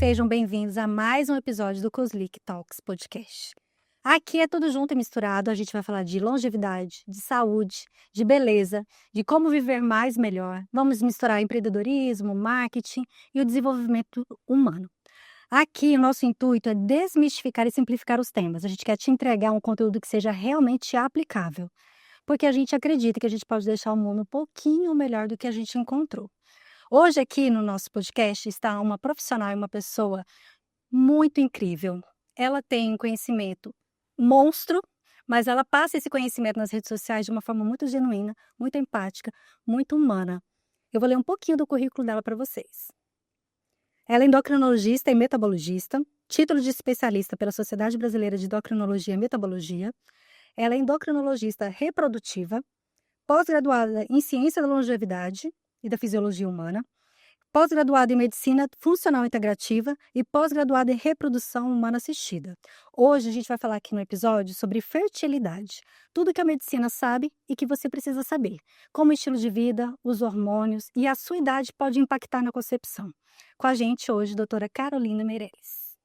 Sejam bem-vindos a mais um episódio do Coslic Talks Podcast. Aqui é tudo junto e misturado, a gente vai falar de longevidade, de saúde, de beleza, de como viver mais e melhor. Vamos misturar empreendedorismo, marketing e o desenvolvimento humano. Aqui, o nosso intuito é desmistificar e simplificar os temas. A gente quer te entregar um conteúdo que seja realmente aplicável, porque a gente acredita que a gente pode deixar o mundo um pouquinho melhor do que a gente encontrou. Hoje aqui no nosso podcast está uma profissional e uma pessoa muito incrível. Ela tem um conhecimento monstro, mas ela passa esse conhecimento nas redes sociais de uma forma muito genuína, muito empática, muito humana. Eu vou ler um pouquinho do currículo dela para vocês. Ela é endocrinologista e metabologista, título de especialista pela Sociedade Brasileira de Endocrinologia e Metabologia. Ela é endocrinologista reprodutiva, pós-graduada em Ciência da Longevidade e da Fisiologia Humana, pós-graduada em Medicina Funcional Integrativa e pós-graduada em Reprodução Humana Assistida. Hoje a gente vai falar aqui no episódio sobre fertilidade, tudo que a medicina sabe e que você precisa saber, como o estilo de vida, os hormônios e a sua idade pode impactar na concepção. Com a gente hoje, doutora Carolina Meirelles.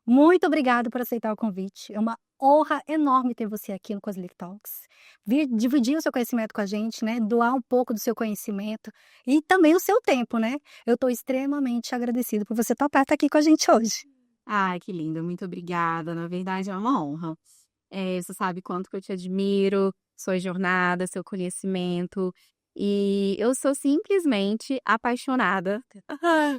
Muito obrigada por aceitar o convite. É uma honra enorme ter você aqui no Coslic Talks. Vir dividir o seu conhecimento com a gente, né? Doar um pouco do seu conhecimento e também o seu tempo, né? Eu estou extremamente agradecida por você topar estar aqui com a gente hoje. Ai, que lindo, muito obrigada. Na verdade, é uma honra. Você sabe quanto que eu te admiro, sua jornada, seu conhecimento. E eu sou simplesmente apaixonada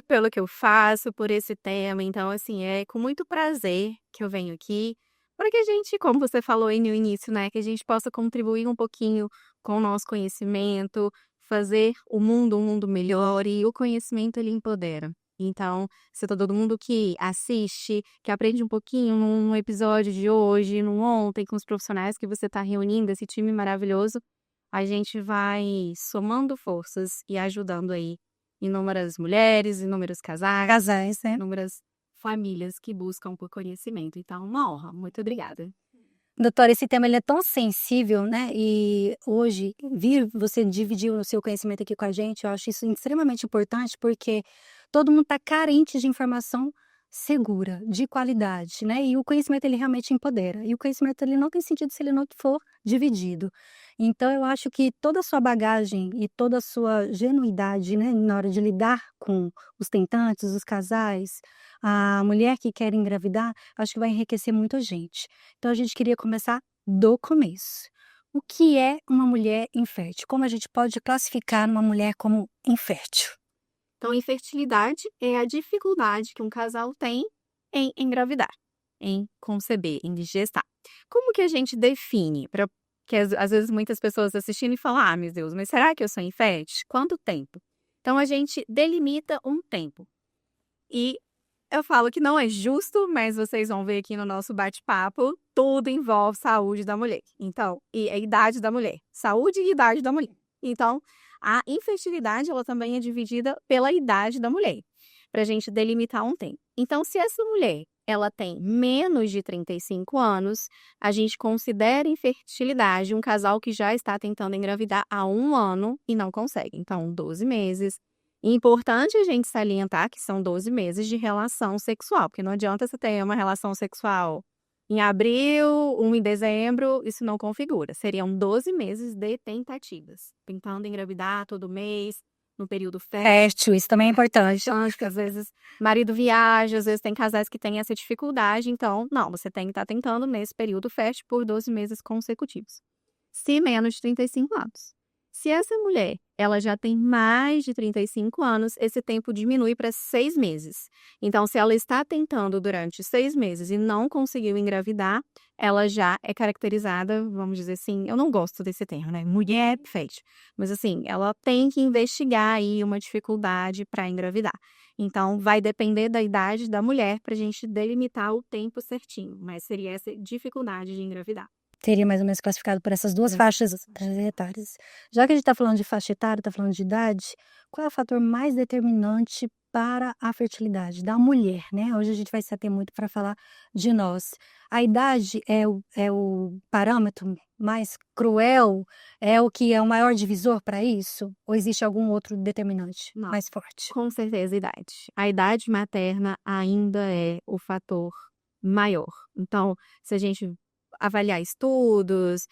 pelo que eu faço, por esse tema. Então, assim, é com muito prazer que eu venho aqui para que a gente, como você falou aí no início, né, que a gente possa contribuir um pouquinho com o nosso conhecimento, fazer o mundo um mundo melhor e o conhecimento ele empodera. Então, se todo mundo que assiste, que aprende um pouquinho num episódio de hoje, num ontem, com os profissionais que você está reunindo, esse time maravilhoso, a gente vai somando forças e ajudando aí inúmeras mulheres, inúmeros Casais, né? inúmeras famílias que buscam por conhecimento. Então, uma honra. Muito obrigada. Doutora, esse tema ele é tão sensível, né? E hoje, vir você dividir o seu conhecimento aqui com a gente, eu acho isso extremamente importante, porque todo mundo está carente de informação segura, de qualidade, né? E o conhecimento ele realmente empodera. E o conhecimento ele não tem sentido se ele não for dividido. Então, eu acho que toda a sua bagagem e toda a sua genuidade, né, na hora de lidar com os tentantes, os casais, a mulher que quer engravidar, acho que vai enriquecer muito a gente. Então a gente queria começar do começo. O que é uma mulher infértil? Como a gente pode classificar uma mulher como infértil? Então, infertilidade é a dificuldade que um casal tem em engravidar, em conceber, em gestar. Como que a gente define? Porque às vezes muitas pessoas assistindo e falam: ah, meu Deus, mas será que eu sou infértil? Quanto tempo? Então, a gente delimita um tempo. E eu falo que não é justo, mas vocês vão ver aqui no nosso bate-papo, tudo envolve saúde da mulher. Então, e a idade da mulher. Saúde e idade da mulher. Então, a infertilidade, ela também é dividida pela idade da mulher, para a gente delimitar um tempo. Então, se essa mulher, ela tem menos de 35 anos, a gente considera infertilidade um casal que já está tentando engravidar há 1 ano e não consegue. Então, 12 meses. Importante a gente salientar que são 12 meses de relação sexual, porque não adianta você ter uma relação sexual em abril, em dezembro, isso não configura. Seriam 12 meses de tentativas, tentando engravidar todo mês, no período Fértil, isso também é importante. porque às vezes marido viaja, às vezes tem casais que têm essa dificuldade, então, não, você tem que estar tentando nesse período fértil por 12 meses consecutivos. Se menos de 35 anos. Se essa mulher, ela já tem mais de 35 anos, esse tempo diminui para 6 meses. Então, se ela está tentando durante 6 meses e não conseguiu engravidar, ela já é caracterizada, vamos dizer assim, eu não gosto desse termo, né? Mulher fértil. Mas assim, ela tem que investigar aí uma dificuldade para engravidar. Então, vai depender da idade da mulher para a gente delimitar o tempo certinho, mas seria essa dificuldade de engravidar. Seria mais ou menos classificado por essas duas faixas etárias. Já que a gente está falando de faixa etária, está falando de idade, qual é o fator mais determinante para a fertilidade da mulher, né? Hoje a gente vai se ater muito para falar de nós. A idade é o parâmetro mais cruel? É o que é o maior divisor para isso? Ou existe algum outro determinante Não. mais forte? Com certeza, idade. A idade materna ainda é o fator maior. Então, se a gente avaliar estudos,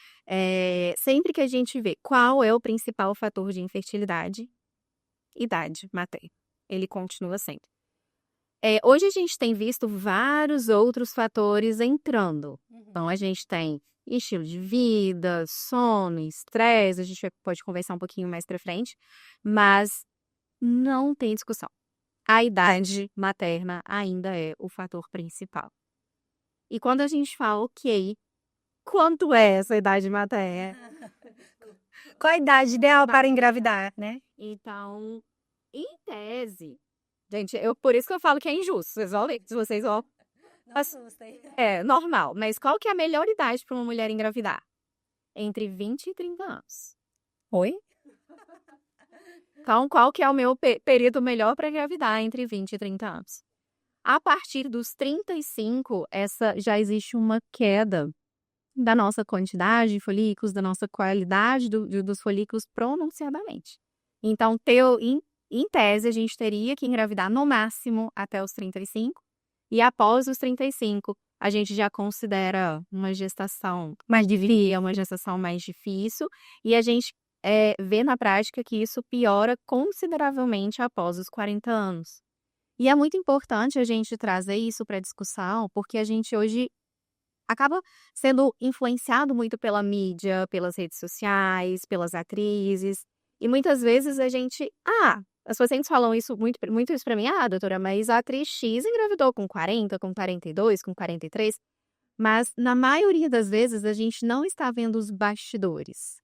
sempre que a gente vê qual é o principal fator de infertilidade, idade materna. Ele continua sendo. Hoje a gente tem visto vários outros fatores entrando. Então, a gente tem estilo de vida, sono, estresse, a gente pode conversar um pouquinho mais pra frente, mas não tem discussão. A idade materna ainda é o fator principal. E quando a gente fala, ok, quanto é essa idade materna? Qual a idade ideal para engravidar, né? Então, em tese, gente, por isso que eu falo que é injusto. Vocês vão ler, se vocês vão. É normal, mas qual que é a melhor idade para uma mulher engravidar? Entre 20 e 30 anos. Oi? Então, qual que é o meu período melhor para engravidar? Entre 20 e 30 anos. A partir dos 35, já existe uma queda da nossa quantidade de folículos, da nossa qualidade dos folículos pronunciadamente. Então, em tese, a gente teria que engravidar no máximo até os 35, e após os 35, a gente já considera uma gestação mais difícil, uma gestação mais difícil, e a gente vê na prática que isso piora consideravelmente após os 40 anos. E é muito importante a gente trazer isso para discussão, porque a gente hoje acaba sendo influenciado muito pela mídia, pelas redes sociais, pelas atrizes, e muitas vezes a gente, as pacientes falam isso muito isso para mim, doutora, mas a atriz X engravidou com 40, com 42, com 43, mas na maioria das vezes a gente não está vendo os bastidores.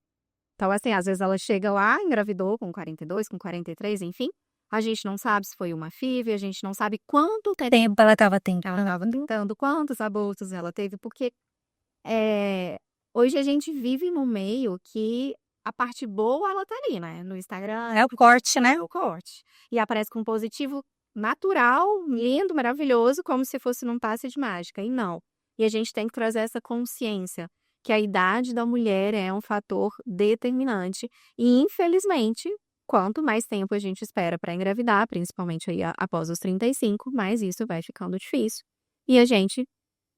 Então, assim, às vezes ela chega lá, engravidou com 42, com 43, enfim, a gente não sabe se foi uma FIV, a gente não sabe quanto Tempo ela estava tendo. ela estava tentando, quantos abortos ela teve, porque hoje a gente vive num meio que a parte boa, ela tá ali, né? No Instagram, É o corte, né? é o corte. E aparece com um positivo natural, lindo, maravilhoso, como se fosse num passe de mágica. E não. E a gente tem que trazer essa consciência que a idade da mulher é um fator determinante. E, infelizmente, quanto mais tempo a gente espera para engravidar, principalmente aí após os 35, mais isso vai ficando difícil. E a gente,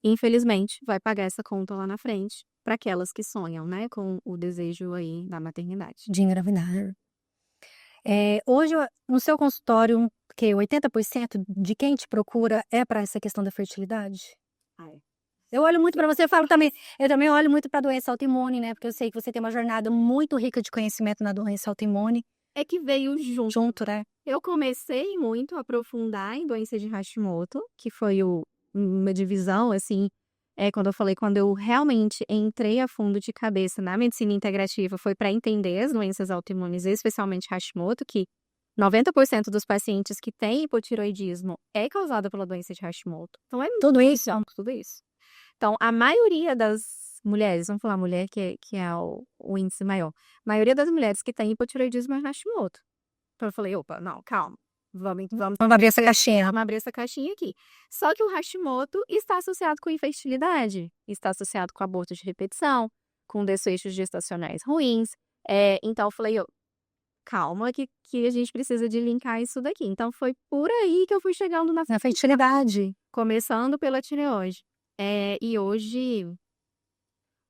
infelizmente, vai pagar essa conta lá na frente para aquelas que sonham, né, com o desejo aí da maternidade. De engravidar. Hoje, no seu consultório, que 80% de quem te procura é para essa questão da fertilidade? Eu olho muito para você, eu também olho muito para a doença autoimune, né? Porque eu sei que você tem uma jornada muito rica de conhecimento na doença autoimune. É que veio Junto, né? Eu comecei muito a aprofundar em doença de Hashimoto, que foi uma divisão, assim, quando eu realmente entrei a fundo de cabeça na medicina integrativa, foi para entender as doenças autoimunes, especialmente Hashimoto, que 90% dos pacientes que têm hipotiroidismo é causada pela doença de Hashimoto. Então, Tudo isso. tudo isso. Então, a maioria das mulheres, vamos falar mulher que é o índice maior, a maioria das mulheres que têm hipotiroidismo é Hashimoto. Então, eu falei, opa, não, calma. Vamos abrir essa caixinha. Vamos abrir essa caixinha aqui. Só que o Hashimoto está associado com infertilidade, está associado com aborto de repetição, com desfechos gestacionais ruins. Então, eu falei, calma que a gente precisa de linkar isso daqui. Então, foi por aí que eu fui chegando na fertilidade. Começando pela tireoide. E hoje,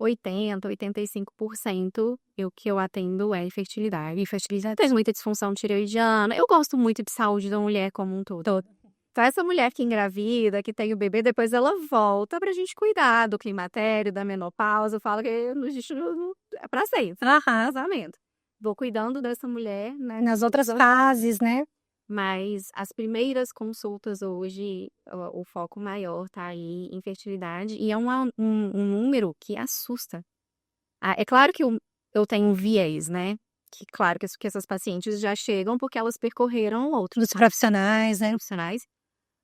85% o que eu atendo é infertilidade. Infertilidade tem muita disfunção tireoidiana. Eu gosto muito de saúde da mulher como um todo. Então, essa mulher que engravida, que tem o bebê, depois ela volta pra gente cuidar do climatério, da menopausa. Eu falo que é pra sempre, casamento. Vou cuidando dessa mulher, né? Nas outras fases, né? Mas as primeiras consultas hoje, o foco maior tá aí em fertilidade. E é um número que assusta. É claro que eu tenho um viés, né? Que claro que essas pacientes já chegam porque elas percorreram outros profissionais, né?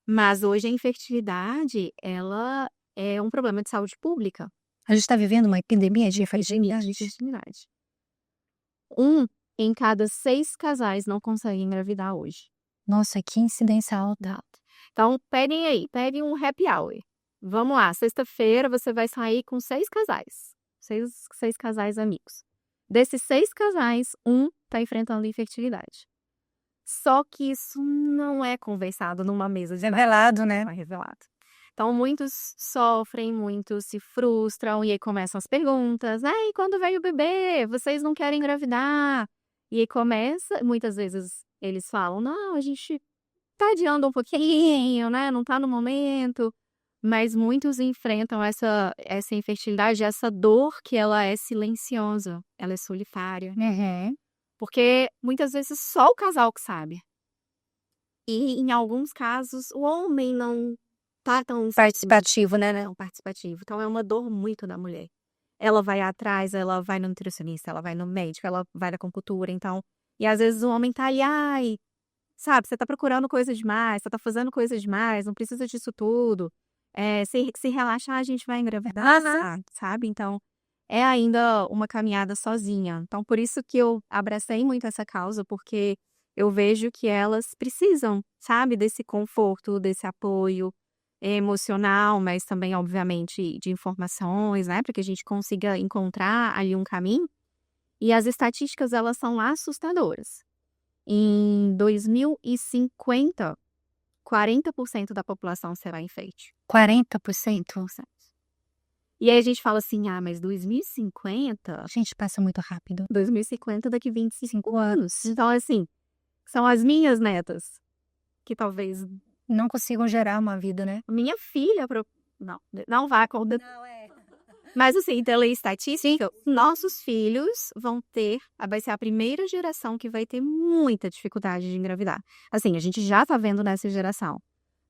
Mas hoje a infertilidade, ela é um problema de saúde pública. A gente tá vivendo uma epidemia de infertilidade. Infertilidade. 1 em cada 6 casais não consegue engravidar hoje. Nossa, que incidência alta. Então, peguem um happy hour. Vamos lá, sexta-feira você vai sair com 6 casais. 6 casais amigos. Desses 6 casais, 1 tá enfrentando infertilidade. Só que isso não é conversado numa mesa de Revelado, né? não é revelado. Então, muitos sofrem, muitos se frustram, e aí começam as perguntas. E quando veio o bebê? Vocês não querem engravidar? E aí começa, muitas vezes eles falam, não, a gente tá adiando um pouquinho, né? Não tá no momento. Mas muitos enfrentam essa infertilidade, essa dor que ela é silenciosa, ela é solitária. Uhum. Porque muitas vezes só o casal que sabe. E em alguns casos o homem não tá tão Participativo, né? tão participativo. Então é uma dor muito da mulher. Ela vai atrás, ela vai no nutricionista, ela vai no médico, ela vai na acupuntura, então. E às vezes o homem tá aí, sabe, você tá procurando coisa demais, você tá fazendo coisa demais, não precisa disso tudo. Se relaxar, a gente vai engravidar, sabe? Então, é ainda uma caminhada sozinha. Então, por isso que eu abracei muito essa causa, porque eu vejo que elas precisam, sabe, desse conforto, desse apoio emocional, mas também, obviamente, de informações, né, para que a gente consiga encontrar ali um caminho. E as estatísticas, elas são assustadoras. Em 2050, 40% da população será infértil. 40%? E aí a gente fala assim, mas 2050? Gente, passa muito rápido. 2050 daqui 25 anos. Então, assim, são as minhas netas que talvez não consigam gerar uma vida, né? Minha filha, não vai acordar. Não, Mas assim, pela estatística, nossos filhos vai ser a primeira geração que vai ter muita dificuldade de engravidar. Assim, a gente já tá vendo nessa geração.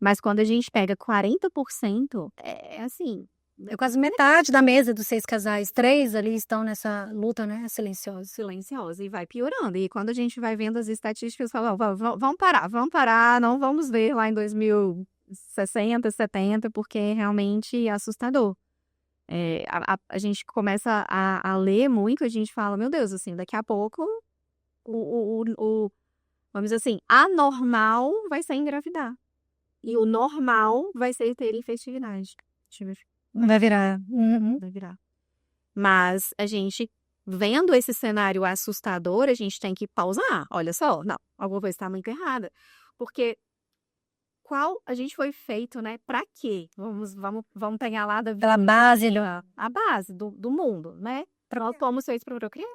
Mas quando a gente pega 40%, é assim. É quase metade da mesa dos 6 casais. 3 ali estão nessa luta, né? Silenciosa. E vai piorando. E quando a gente vai vendo as estatísticas, fala, vamos parar, não vamos ver lá em 2060, 70, porque é realmente assustador. A gente começa a ler muito, a gente fala, meu Deus, assim, daqui a pouco, vamos dizer assim, anormal vai ser engravidar. E o normal vai ser ter infertilidade. Vai virar. Vai virar. Mas a gente, vendo esse cenário assustador, a gente tem que pausar. Olha só, não, alguma coisa está muito errada. Porque a gente foi feito, né? Pra quê? Vamos pegar lá Pela base, a base do mundo, né? Nós fomos feitos para procriar.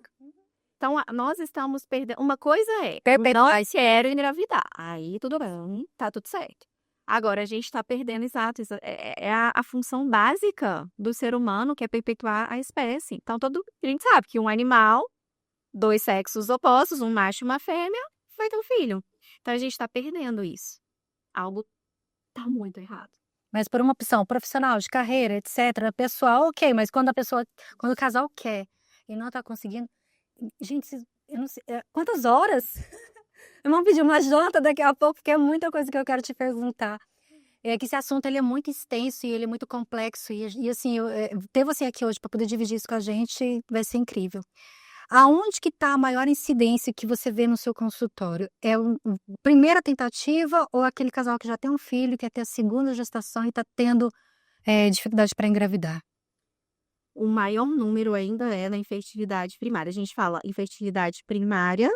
Então, nós estamos perdendo. Uma coisa é, nós quero engravidar. Aí tudo bem, tá tudo certo. Agora a gente está perdendo, exato, é a função básica do ser humano, que é perpetuar a espécie. Então, a gente sabe que um animal, 2 sexos opostos, um macho e uma fêmea, vai ter um filho. Então, a gente está perdendo isso. Algo tá muito errado. Mas por uma opção profissional, de carreira, etc., pessoal, ok. Mas quando o casal quer e não tá conseguindo... Gente, eu não sei... Quantas horas? Vamos pedir uma janta daqui a pouco, porque é muita coisa que eu quero te perguntar. É que esse assunto ele é muito extenso e ele é muito complexo. E assim, ter você aqui hoje para poder dividir isso com a gente vai ser incrível. Aonde que está a maior incidência que você vê no seu consultório? É a primeira tentativa ou aquele casal que já tem um filho, quer ter a segunda gestação e está tendo dificuldade para engravidar? O maior número ainda é na infertilidade primária. A gente fala infertilidade primária,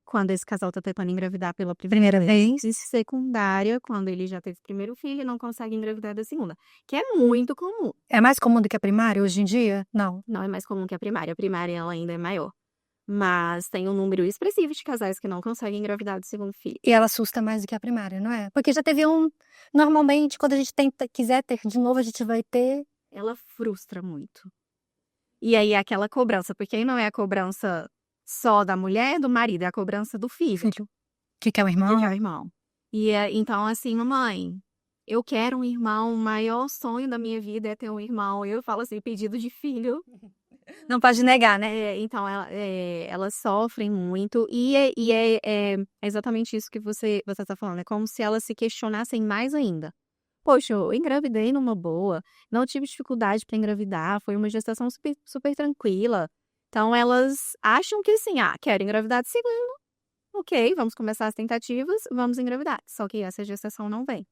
quando esse casal está tentando engravidar pela primeira vez, e secundária, quando ele já teve o primeiro filho e não consegue engravidar da segunda, que é muito comum. É mais comum do que a primária hoje em dia? Não. Não é mais comum que a primária. A primária ela ainda é maior. Mas tem um número expressivo de casais que não conseguem engravidar do segundo filho. E ela assusta mais do que a primária, não é? Porque já teve normalmente, quando a gente quiser ter de novo, a gente vai ter... Ela frustra muito. E aí é aquela cobrança, porque aí não é a cobrança só da mulher, do marido, é a cobrança do filho. Que é o irmão? Que é o irmão. E então, assim, mamãe, eu quero um irmão, o maior sonho da minha vida é ter um irmão. Eu falo assim, pedido de filho. Não pode negar, né? Então, elas sofrem muito. E é exatamente isso que você está falando. É como se elas se questionassem mais ainda. poxa, eu engravidei numa boa, não tive dificuldade para engravidar, foi uma gestação super, super tranquila. Então, elas acham que assim, quero engravidar de segundo, ok, vamos começar as tentativas, vamos engravidar. Só que essa gestação não vem.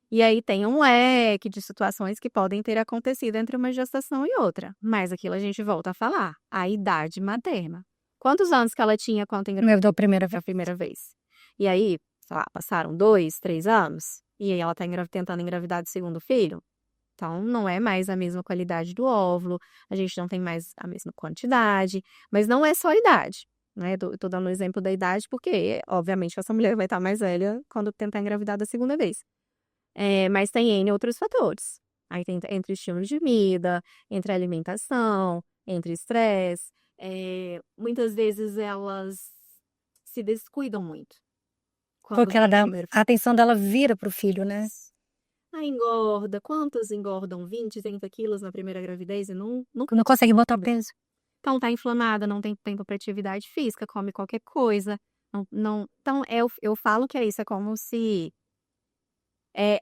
E aí tem um leque de situações que podem ter acontecido entre uma gestação e outra. Mas aquilo a gente volta a falar, a idade materna. Quantos anos que ela tinha quando engravidou Da primeira vez. a primeira vez? E aí, sei lá, passaram 2, 3 anos, e aí ela tá tentando engravidar de segundo filho. Então, não é mais a mesma qualidade do óvulo, a gente não tem mais a mesma quantidade, mas não é só a idade, né? Eu tô dando o exemplo da idade porque, obviamente, essa mulher vai estar mais velha quando tentar engravidar da segunda vez. Mas tem N outros fatores. Aí tem entre estilo de vida, entre alimentação, entre estresse. Muitas vezes elas se descuidam muito. Porque a atenção dela vira pro filho, né? Engorda. Quantas engordam 20, 30 quilos na primeira gravidez e não Não consegue botar o peso. Então, tá inflamada, não tem tempo para atividade física, come qualquer coisa. Não. Então, eu falo que é isso, é como se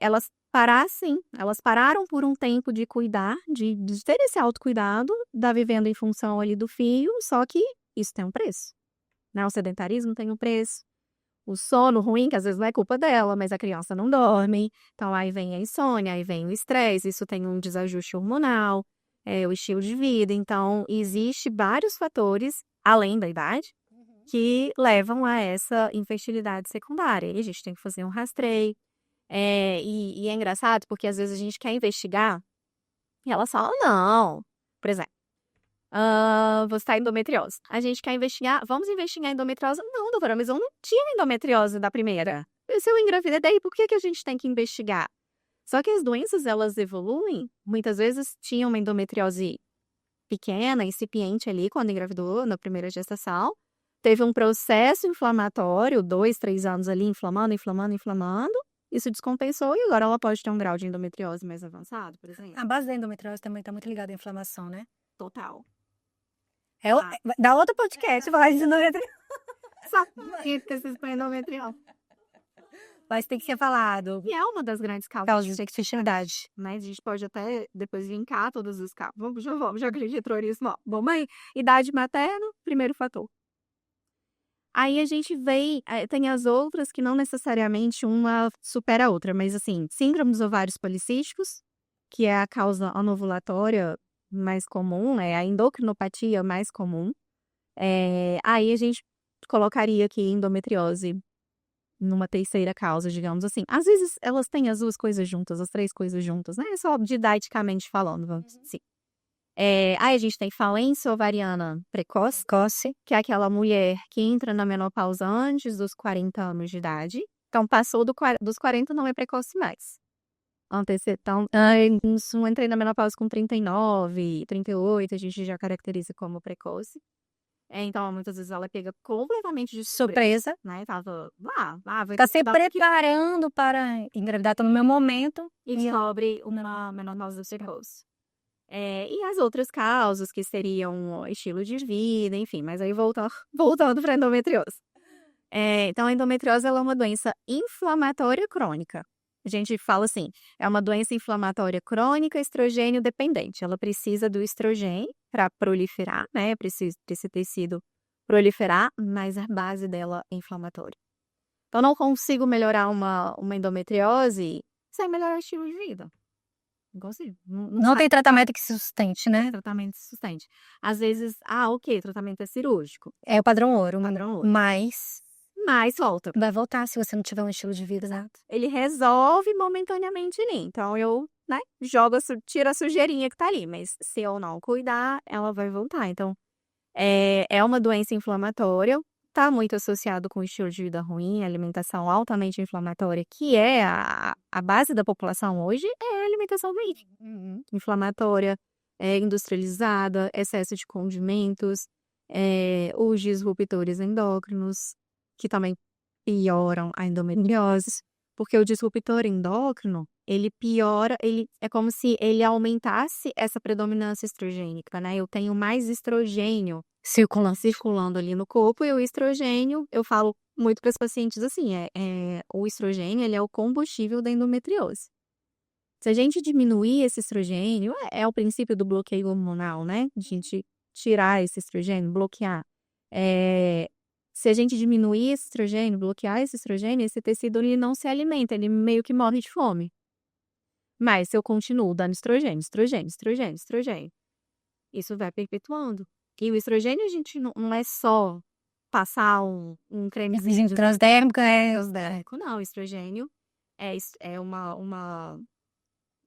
elas parassem, elas pararam por um tempo de cuidar, de ter esse autocuidado, da vivendo em função ali do filho, só que isso tem um preço, né? O sedentarismo tem um preço. O sono ruim, que às vezes não é culpa dela, mas a criança não dorme. Então, aí vem a insônia, aí vem o estresse, isso tem um desajuste hormonal, o estilo de vida. Então, existe vários fatores, além da idade, que levam a essa infertilidade secundária. E a gente tem que fazer um rastreio. E é engraçado porque às vezes a gente quer investigar e elas falam, não. Por exemplo, você tá endometriose. A gente quer investigar, vamos investigar endometriose? Não, doutora, mas eu não tinha endometriose da primeira. Se eu engravidei, por que a gente tem que investigar? Só que as doenças, elas evoluem. Muitas vezes tinha uma endometriose pequena, incipiente ali, quando engravidou, na primeira gestação. Teve um processo inflamatório, 2, 3 anos ali, inflamando. Isso descompensou e agora ela pode ter um grau de endometriose mais avançado, por exemplo. A base da endometriose também tá muito ligada à inflamação, né? Total. Dá outro podcast falar de endometriose. Só que vocês põem endometriose. Mas tem que ser falado. E é uma das grandes causas de infertilidade. Mas a gente pode até depois linkar todos os casos. Vamos, já acredito terrorismo. Vamos aí. Idade materna, primeiro fator. Aí a gente vê, tem as outras que não necessariamente uma supera a outra, mas assim, síndrome dos ovários policísticos, que é a causa anovulatória mais comum, é a endocrinopatia mais comum. Aí a gente colocaria aqui endometriose numa terceira causa, digamos assim. Às vezes elas têm as duas coisas juntas, as três coisas juntas, né? Só didaticamente falando, vamos dizer assim. Aí a gente tem falência ovariana precoce, que é aquela mulher que entra na menopausa antes dos 40 anos de idade. Então, passou dos 40 não é precoce mais. Então, eu entrei na menopausa com 39, 38, a gente já caracteriza como precoce. Então, muitas vezes ela pega completamente de surpresa, né? Tava lá, Tá se preparando para engravidar, tá no meu momento. E descobre uma menopausa precoce. E as outras causas, que seriam estilo de vida, enfim, mas aí voltando para a endometriose. Então, a endometriose ela é uma doença inflamatória crônica. A gente fala assim, é uma doença inflamatória crônica estrogênio dependente. Ela precisa do estrogênio para proliferar, né? Precisa desse tecido proliferar, mas a base dela é inflamatória. Então, não consigo melhorar uma endometriose sem melhorar o estilo de vida. Não tem tratamento que sustente, né? Tratamento sustente. Às vezes, ok, tratamento é cirúrgico. É o padrão ouro. Padrão ouro. Mas volta. vai voltar se você não tiver um estilo de vida exato. Ele resolve momentaneamente ali. Então, eu, né, tiro a sujeirinha que tá ali. Mas se eu não cuidar, ela vai voltar. Então, é uma doença inflamatória. Tá muito associado com o estilo de vida ruim, alimentação altamente inflamatória, que é a base da população hoje, é a alimentação ruim. Inflamatória, industrializada, excesso de condimentos, os disruptores endócrinos, que também pioram a endometriose, porque o disruptor endócrino, ele piora, é como se ele aumentasse essa predominância estrogênica, né? Eu tenho mais estrogênio circulando ali no corpo, e o estrogênio, eu falo muito para os pacientes assim, o estrogênio, ele é o combustível da endometriose. Se a gente diminuir esse estrogênio, é o princípio do bloqueio hormonal, né? A gente tirar esse estrogênio, bloquear. Se a gente diminuir esse estrogênio, bloquear esse estrogênio, esse tecido ele não se alimenta, ele meio que morre de fome. Mas se eu continuo dando estrogênio, isso vai perpetuando. E o estrogênio a gente não é só passar um cremezinho Transdérmica é... transdérmico, não. O estrogênio é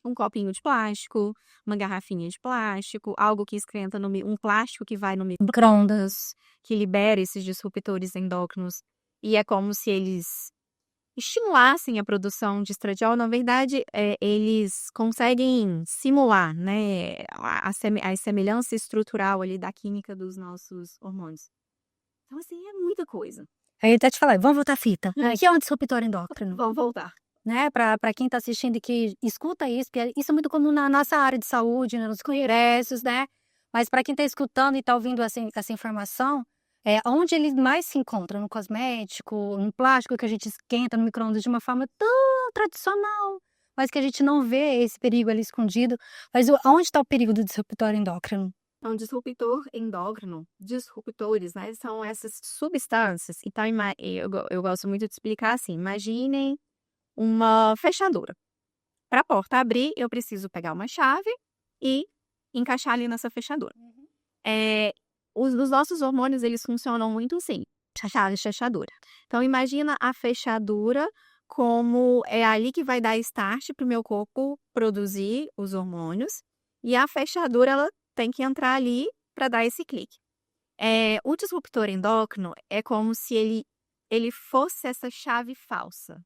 um copinho de plástico, uma garrafinha de plástico, algo que esquenta um plástico que vai no micro-ondas, que libera esses disruptores endócrinos. E é como se eles estimulassem a produção de estradiol. Na verdade, eles conseguem simular, né, a semelhança estrutural ali da química dos nossos hormônios. Então, assim, é muita coisa. Aí até te falar, vamos voltar a fita. O que é um disruptor endócrino? Vamos voltar. Né? Para quem está assistindo e que escuta isso, porque isso é muito comum na nossa área de saúde, né? Nos congressos, né? Mas para quem está escutando e está ouvindo essa informação, onde ele mais se encontra? No cosmético, no plástico que a gente esquenta no micro-ondas de uma forma tão tradicional, mas que a gente não vê esse perigo ali escondido. Mas onde está o perigo do disruptor endócrino? Então, disruptor endócrino, disruptores, né? São essas substâncias. Então, eu gosto muito de explicar assim: imaginem uma fechadura. Para a porta abrir, eu preciso pegar uma chave e encaixar ali nessa fechadura. Os nossos hormônios, eles funcionam muito assim, chave, fechadura. Então, imagina a fechadura como é ali que vai dar start para o meu corpo produzir os hormônios. E a fechadura, ela tem que entrar ali para dar esse clique. O disruptor endócrino é como se ele fosse essa chave falsa.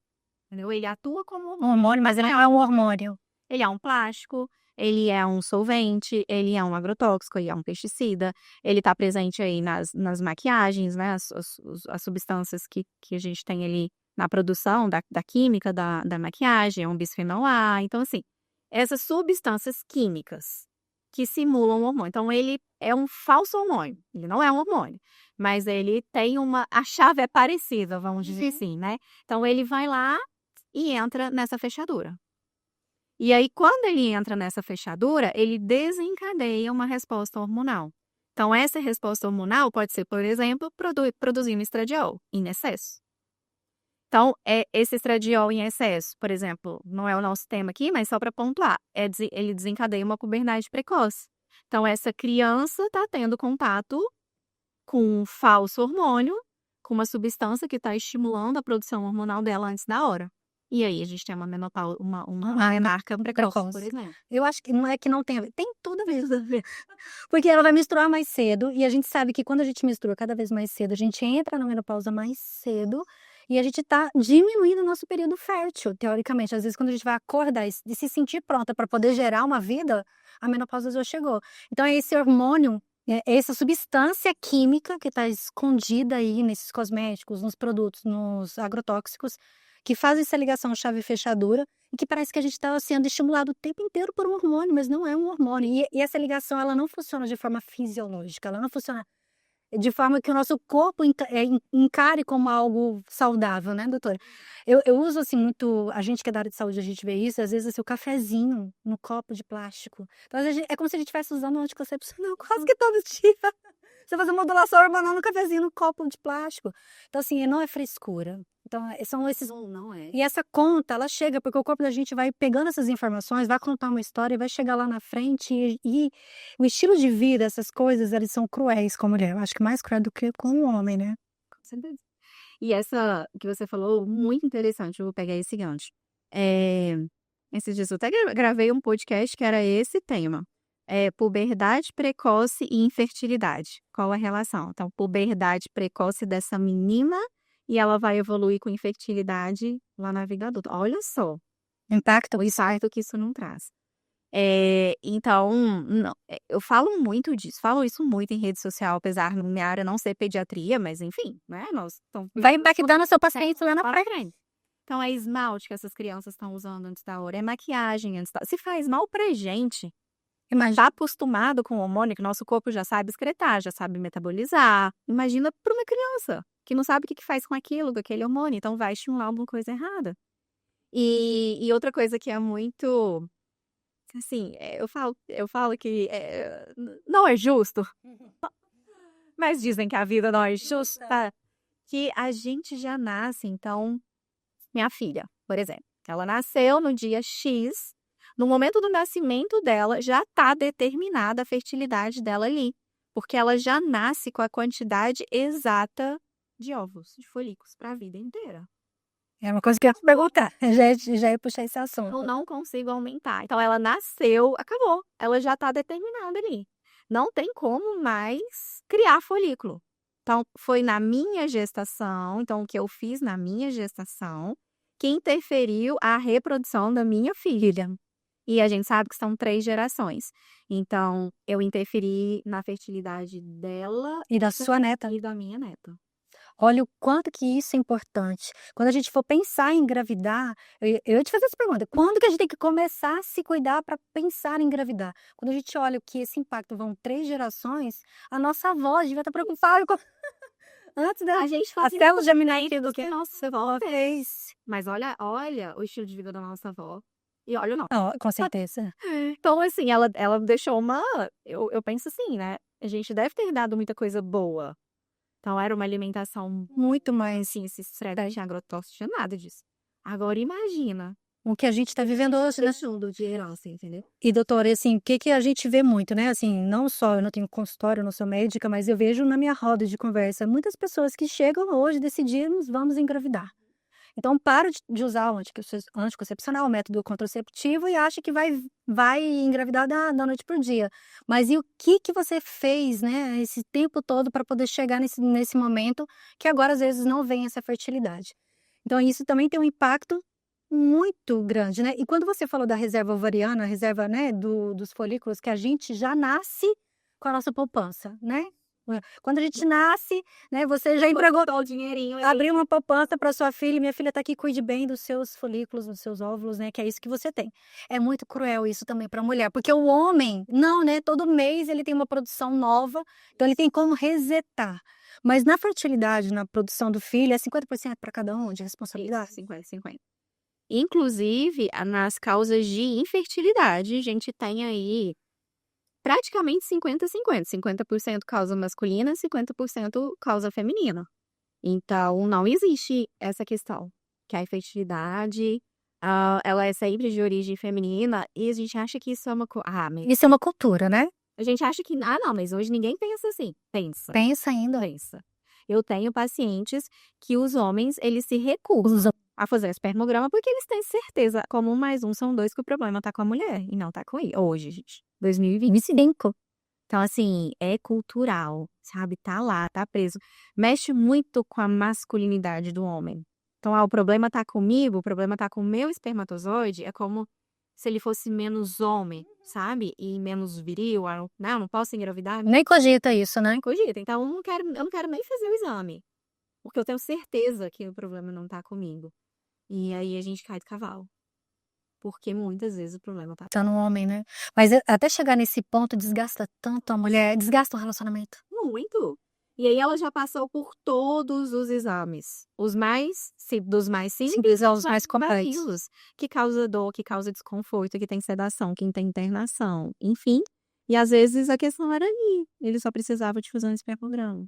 Entendeu? Ele atua como um hormônio, mas ele não é um hormônio. Ele é um plástico, ele é um solvente, ele é um agrotóxico, ele é um pesticida, ele está presente aí nas maquiagens, né? As substâncias que a gente tem ali na produção da química da maquiagem, é um bisfenol A. Então, assim, essas substâncias químicas que simulam um hormônio. Então, ele é um falso hormônio, ele não é um hormônio, mas ele tem a chave é parecida, vamos dizer assim, né? Então, ele vai lá e entra nessa fechadura. E aí, quando ele entra nessa fechadura, ele desencadeia uma resposta hormonal. Então, essa resposta hormonal pode ser, por exemplo, produzindo estradiol em excesso. Então, esse estradiol em excesso, por exemplo, não é o nosso tema aqui, mas só para pontuar, ele desencadeia uma puberdade precoce. Então, essa criança está tendo contato com um falso hormônio, com uma substância que está estimulando a produção hormonal dela antes da hora. E aí a gente tem uma menopausa, uma menarca precoce, por exemplo. Eu acho que não tem a ver. Tem tudo a ver. Porque ela vai menstruar mais cedo. E a gente sabe que quando a gente menstrua cada vez mais cedo, a gente entra na menopausa mais cedo. E a gente está diminuindo o nosso período fértil, teoricamente. Às vezes, quando a gente vai acordar e se sentir pronta para poder gerar uma vida, a menopausa já chegou. Então, é esse hormônio, essa substância química que está escondida aí nesses cosméticos, nos produtos, nos agrotóxicos, que faz essa ligação chave-fechadura e que parece que a gente está sendo estimulado o tempo inteiro por um hormônio, mas não é um hormônio. E essa ligação, ela não funciona de forma fisiológica, ela não funciona de forma que o nosso corpo encare como algo saudável, né, doutora? Eu uso, assim, muito... A gente que é da área de saúde, a gente vê isso, às vezes, assim, o cafezinho no copo de plástico. Então, é como se a gente estivesse usando um anticoncepcional quase que todo dia. Você faz uma modulação hormonal no cafezinho, no copo de plástico. Então, assim, não é frescura. Então, são esses... Não é. E essa conta, ela chega porque o corpo da gente vai pegando essas informações, vai contar uma história e vai chegar lá na frente. E o estilo de vida, essas coisas, eles são cruéis com a mulher. Eu acho que mais cruel do que com o homem, né? Com certeza. E essa que você falou, muito interessante, eu vou pegar esse gancho. Esses dias eu até gravei um podcast que era esse tema. Puberdade precoce e infertilidade. Qual a relação? Então, puberdade precoce dessa menina e ela vai evoluir com infertilidade lá na vida adulta. Olha só. Impacto. O infarto que isso não traz. Então, não, eu falo muito disso, falo isso muito em rede social, apesar da minha área não ser pediatria, mas enfim, né? Vai impactando o seu paciente lá na frente. Então, é esmalte que essas crianças estão usando antes da hora, é maquiagem antes da hora. Se faz mal pra gente, tá acostumado com o hormônio, que nosso corpo já sabe excretar, já sabe metabolizar. Imagina para uma criança que não sabe o que faz com aquilo, com aquele hormônio. Então, vai estimular alguma coisa errada. E outra coisa que é muito Assim, eu falo que não é justo, mas dizem que a vida não é justa, que a gente já nasce. Então, minha filha, por exemplo, ela nasceu no dia X, no momento do nascimento dela, já está determinada a fertilidade dela ali, porque ela já nasce com a quantidade exata de óvulos, de folículos, para a vida inteira. É uma coisa que eu ia perguntar. Já ia puxar esse assunto. Eu não consigo aumentar. Então, ela nasceu, acabou. Ela já está determinada ali. Não tem como mais criar folículo. Então, foi na minha gestação, então o que eu fiz na minha gestação, que interferiu a reprodução da minha filha. E a gente sabe que são 3 gerações. Então, eu interferi na fertilidade dela E da sua neta. e da minha neta. Olha o quanto que isso é importante. Quando a gente for pensar em engravidar, eu ia te fazer essa pergunta: quando que a gente tem que começar a se cuidar para pensar em engravidar? Quando a gente olha que esse impacto vão 3 gerações, a nossa avó devia estar preocupada com antes da A gente a fazia célula germinal do que que nossa avó fez. Mas olha o estilo de vida da nossa avó. E olha o nosso. não, com certeza. Então, assim, ela deixou eu penso assim, né, a gente deve ter dado muita coisa boa. Então, era uma alimentação muito mais, assim, esse estresse, não tinha agrotóxico, tinha nada disso. Agora imagina, O que a gente está vivendo hoje, né? deixando de herança, entendeu? E doutora, assim, o que que a gente vê muito, né? Assim, não só eu não tenho consultório, eu não sou médica, mas eu vejo na minha roda de conversa muitas pessoas que chegam hoje decidimos vamos engravidar. Então, para de usar o anticoncepcional, o método contraceptivo, e acha que vai engravidar da noite pro dia. Mas e o que que você fez, né, esse tempo todo para poder chegar nesse momento que agora às vezes não vem essa fertilidade? Então, isso também tem um impacto muito grande, né? E quando você falou da reserva ovariana, a reserva, né, dos folículos, que a gente já nasce com a nossa poupança, né? Quando a gente nasce, né, você já entregou o dinheirinho ali. abriu uma poupança para sua filha, minha filha está aqui, cuide bem dos seus folículos, dos seus óvulos, né, que é isso que você tem. É muito cruel isso também para a mulher, porque o homem, não, né, todo mês ele tem uma produção nova, então ele tem como resetar. Mas na fertilidade, na produção do filho, é 50% para cada um de responsabilidade. 50-50. Inclusive, nas causas de infertilidade, a gente tem aí praticamente 50-50. 50% causa masculina, 50% causa feminina. Então, não existe essa questão, que a infertilidade, ela é sempre de origem feminina, e a gente acha que isso é uma mas Isso é uma cultura, né? a gente acha que, não, mas hoje ninguém pensa assim. Pensa, Pensa ainda. pensa. Eu tenho pacientes que os homens, eles se recusam Usa. a fazer espermograma porque eles têm certeza, como 1 mais 1 são 2, que o problema tá com a mulher e não tá com ele. Hoje, gente, 2025. Então, assim, é cultural, sabe? Tá lá, tá preso. Mexe muito com a masculinidade do homem. Então, o problema tá comigo, o problema tá com o meu espermatozoide, é como se ele fosse menos homem, sabe? E menos viril, eu não posso engravidar, Nem cogita isso, né? cogita. Então, eu não quero nem fazer o exame, porque eu tenho certeza que o problema não tá comigo. E aí a gente cai do cavalo, porque muitas vezes o problema tá Tá no homem, né? Mas até chegar nesse ponto desgasta tanto a mulher, desgasta o relacionamento. muito. E aí ela já passou por todos os exames, dos mais simples Simples aos mais complexos. vazios, que causa dor, que causa desconforto, que tem sedação, que tem internação, enfim. E às vezes a questão era ali, ele só precisava de fazer um espermograma.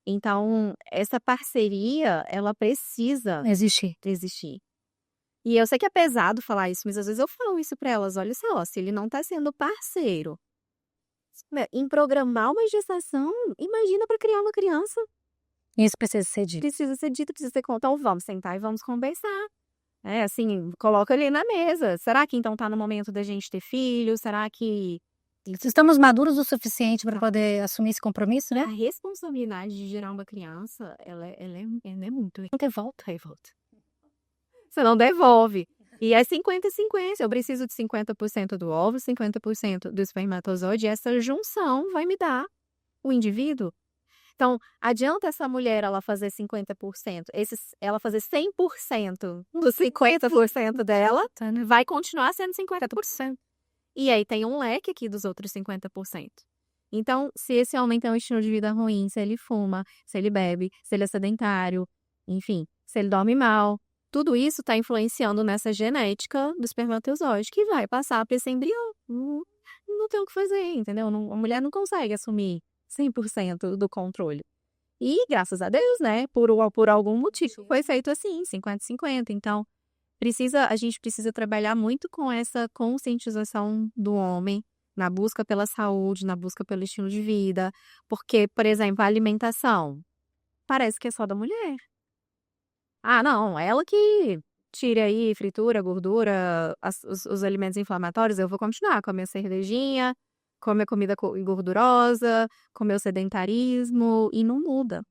Então, essa parceria, ela precisa Existir. existir. E eu sei que é pesado falar isso, mas às vezes eu falo isso para elas: olha só, se ele não tá sendo parceiro em programar uma gestação, imagina para criar uma criança. Isso precisa ser dito. Precisa ser dito, precisa ser então vamos sentar e vamos conversar. É assim, coloca ali na mesa. Será que então tá no momento da gente ter filho? Será que Estamos maduros o suficiente para poder assumir esse compromisso, a né? responsabilidade de gerar uma criança, ela é muito. Não devolve, revolta. Você não devolve. E é 50-50. Eu preciso de 50% do óvulo, 50% do espermatozoide. E essa junção vai me dar o indivíduo. Então, adianta essa mulher ela fazer 50%, ela fazer 100% dos 50% dela, vai continuar sendo 50%. E aí tem um leque aqui dos outros 50%. Então, se esse homem tem um estilo de vida ruim, se ele fuma, se ele bebe, se ele é sedentário, enfim, se ele dorme mal, Tudo isso está influenciando nessa genética do espermatozoide, que vai passar para esse embrião. Não tem o que fazer, entendeu? A mulher não consegue assumir 100% do controle. E, graças a Deus, né, por algum motivo, foi feito assim, 50-50. Então, a gente precisa trabalhar muito com essa conscientização do homem na busca pela saúde, na busca pelo estilo de vida. Porque, por exemplo, a alimentação parece que é só da mulher. Ah, não, ela que tire aí fritura, gordura, os alimentos inflamatórios, eu vou continuar com a minha cervejinha, com a minha comida gordurosa, com o meu sedentarismo, e não muda.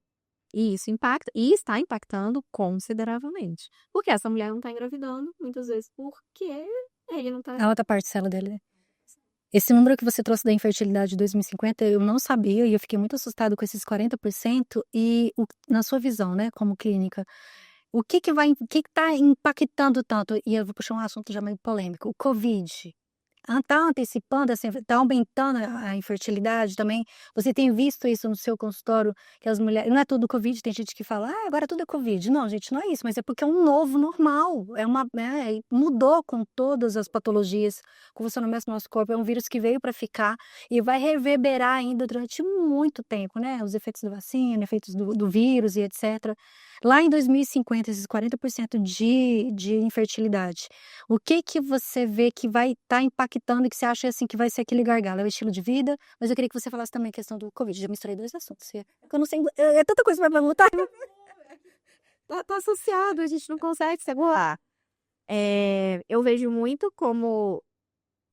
E isso impacta, e está impactando consideravelmente. Porque essa mulher não está engravidando, muitas vezes, porque ele não está. A outra parcela dele, né? Esse número que você trouxe da infertilidade de 2050, eu não sabia e eu fiquei muito assustado com esses 40%. E na sua visão, né, como clínica, o que está impactando tanto? E eu vou puxar um assunto já meio polêmico. O Covid. Está antecipando, está aumentando a infertilidade também? Você tem visto isso no seu consultório, que as mulheres... Não é tudo Covid, tem gente que fala, agora tudo é Covid. Não, gente, não é isso, mas é porque é um novo normal. Mudou com todas as patologias, com o funcionamento do nosso corpo. É um vírus que veio para ficar e vai reverberar ainda durante muito tempo, né? Os efeitos da vacina, efeitos do vírus e etc. Lá em 2050, esses 40% de infertilidade, o que você vê que vai estar impactando e que você acha assim que vai ser aquele gargalo? É o estilo de vida? Mas eu queria que você falasse também a questão do Covid. Já misturei dois assuntos. Eu não sei, é tanta coisa para perguntar. Tá associado, a gente não consegue segurar. Eu vejo muito como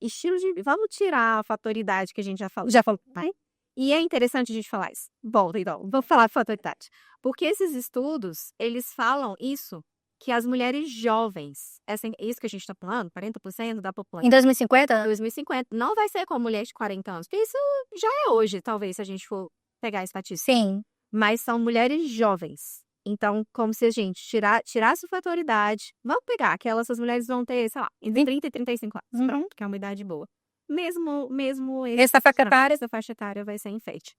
estilo de... Vamos tirar a fatoridade que a gente já falou. Né? E é interessante a gente falar isso. Volta, então. Vou falar de fatoridade. Porque esses estudos, eles falam isso, que as mulheres jovens, isso que a gente está falando, 40% da população. Em 2050? 2050, não vai ser com mulheres de 40 anos. Porque isso já é hoje, talvez, se a gente for pegar a estatística. Sim. Mas são mulheres jovens. Então, como se a gente tirasse a fatoridade, vamos pegar essas mulheres vão ter, sei lá, entre 30 e 35 anos. Pronto, que é uma idade boa. Mesmo Essa faixa etária vai ser enfeite.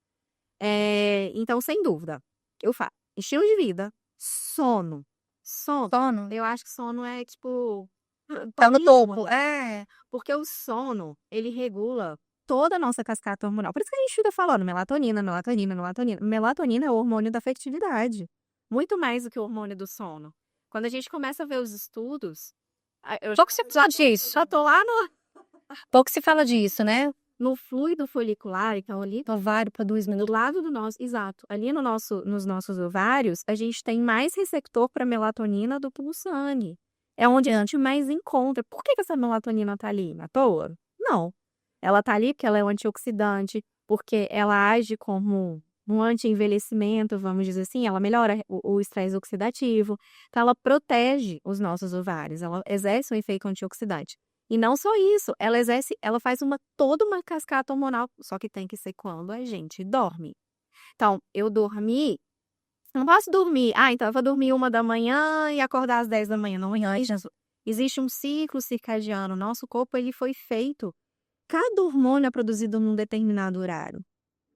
Então, sem dúvida, eu falo, estilo de vida, sono. Eu acho que sono é, tipo... Tá no topo. Porque o sono, ele regula toda a nossa cascata hormonal. Por isso que a gente fica falando melatonina. Melatonina é o hormônio da fertilidade. Muito mais do que o hormônio do sono. Quando a gente começa a ver os estudos... Pouco se fala disso. Já tô lá no... Pouco se fala disso, né? No fluido folicular, então ali... O ovário produz do lado do nosso... Exato. Ali nos nossos ovários, a gente tem mais receptor para melatonina do pulsane. É onde a gente mais encontra. Por que essa melatonina tá ali? À toa? Não. Ela tá ali porque ela é um antioxidante, porque ela age como um anti-envelhecimento, vamos dizer assim. Ela melhora o estresse oxidativo. Então, ela protege os nossos ovários. Ela exerce um efeito antioxidante. E não só isso, ela faz toda uma cascata hormonal, só que tem que ser quando a gente dorme. Então, eu dormi, não posso dormir, então eu vou dormir 1 da manhã e acordar às 10 da manhã. Não, existe um ciclo circadiano, nosso corpo ele foi feito, cada hormônio é produzido num determinado horário.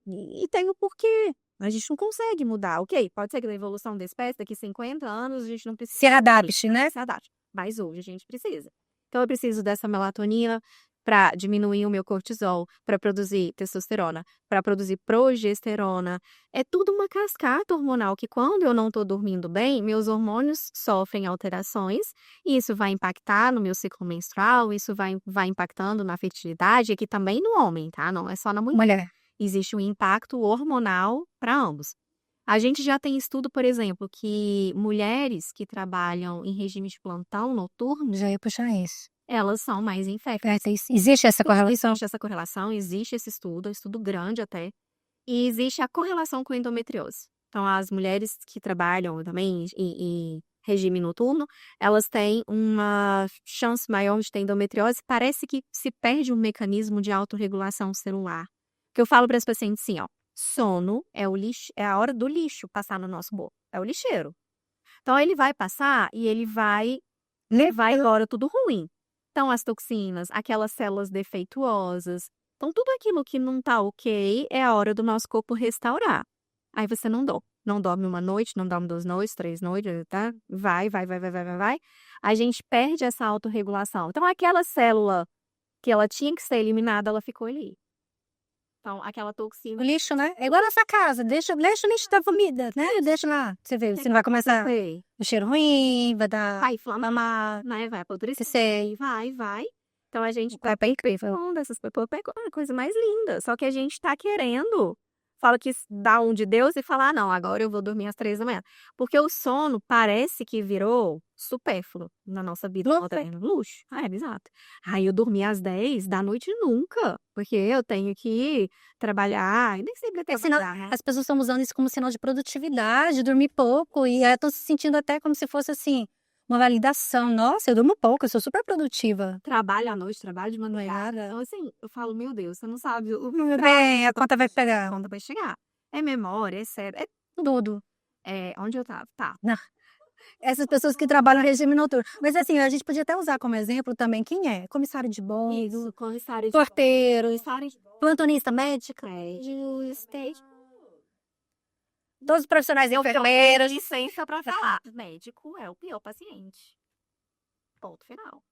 E tem o porquê. A gente não consegue mudar, ok? Pode ser que na evolução da espécie, daqui 50 anos, a gente não precisa... Se adapte, né? Se adapte, mas hoje a gente precisa. Então, eu preciso dessa melatonina para diminuir o meu cortisol, para produzir testosterona, para produzir progesterona. É tudo uma cascata hormonal que, quando eu não estou dormindo bem, meus hormônios sofrem alterações e isso vai impactar no meu ciclo menstrual, isso vai impactando na fertilidade, aqui também no homem, tá? Não é só na mulher. Existe um impacto hormonal para ambos. A gente já tem estudo, por exemplo, que mulheres que trabalham em regime de plantão noturno... Já ia puxar isso. Elas são mais infectas. Existe essa correlação? Existe essa correlação, existe esse estudo, é um estudo grande até. E existe a correlação com endometriose. Então, as mulheres que trabalham também em regime noturno, elas têm uma chance maior de ter endometriose. Parece que se perde um mecanismo de autorregulação celular. Que eu falo para as pacientes assim, sono é a hora do lixo passar no nosso corpo. É o lixeiro. Então, ele vai passar e ele vai levar embora tudo ruim. Então, as toxinas, aquelas células defeituosas. Então, tudo aquilo que não tá ok é a hora do nosso corpo restaurar. Aí você não não dorme uma noite, não dorme 2 noites, 3 noites, tá? Vai. A gente perde essa autorregulação. Então, aquela célula que ela tinha que ser eliminada, ela ficou ali. Então, aquela O toxina. lixo, né? É igual na sua casa. Deixa o lixo da comida, né? Deixa lá. Você vê, você não vai começar Sei. o cheiro ruim, vai dar... Vai inflamar, mamar, né? Vai apodrecer. sei. Vai. Então, a gente Vai pra incrível. falando dessas pessoas, pegou uma coisa mais linda. Só que a gente tá querendo, fala que dá um de Deus e fala, não, agora eu vou dormir às 3 da manhã. Porque o sono parece que virou supérfluo na nossa vida moderna. Luxo. Exato. Aí eu dormi às 10 da noite nunca, porque eu tenho que trabalhar, e nem sempre é trabalhar, né? As pessoas estão usando isso como sinal de produtividade, dormir pouco, e estão se sentindo até como se fosse assim, uma validação. Nossa, eu durmo pouco, eu sou super produtiva. Trabalho à noite, trabalho de madrugada. Então, assim, eu falo, meu Deus, você não sabe o A conta vai pegar. quando vai chegar. É memória, é sério, é Tudo. onde eu tava. Tá. Essas pessoas que trabalham regime noturno. Mas assim, a gente podia até usar como exemplo também quem é? Comissário de bordo, Isso, comissário de porteiros, comissário de plantonista médica, prédio, stage. todos os profissionais Eu tenho enfermeiros. licença pra falar. Médico é o pior paciente. Ponto final.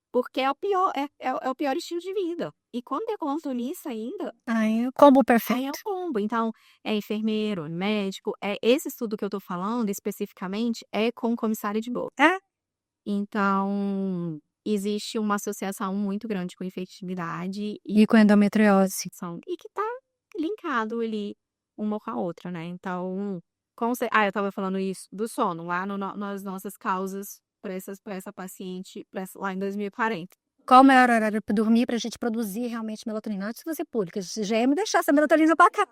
Porque é o pior, é o pior estilo de vida. E quando é plantonista ainda, Ai, combo aí é perfeito. o combo. Então, é enfermeiro, é médico. Esse estudo que eu tô falando, especificamente, é com comissário de bordo. É? Então, existe uma associação muito grande com infertilidade E com endometriose. e que tá linkado ali uma com a outra, né? Então, eu tava falando isso do sono, lá nas nossas causas para essa paciente, lá em 2040. Qual o melhor horário para dormir pra gente produzir realmente melatonina? Antes de você pública, já ia me deixar essa melatonina pra cá.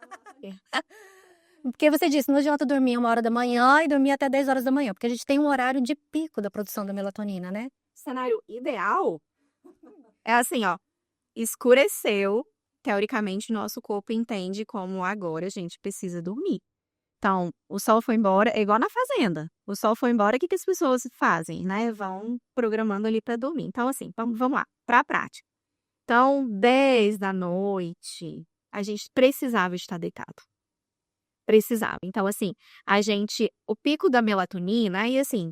Porque você disse, não adianta dormir 1 hora da manhã e dormir até 10 horas da manhã, porque a gente tem um horário de pico da produção da melatonina, né? Cenário ideal é assim, ó, escureceu, teoricamente, nosso corpo entende como agora a gente precisa dormir. Então, o sol foi embora, é igual na fazenda. O sol foi embora, o que as pessoas fazem, né? Vão programando ali para dormir. Então, assim, vamos lá, para a prática. Então, 10 da noite, a gente precisava estar deitado. Precisava. Então, assim, o pico da melatonina, aí assim,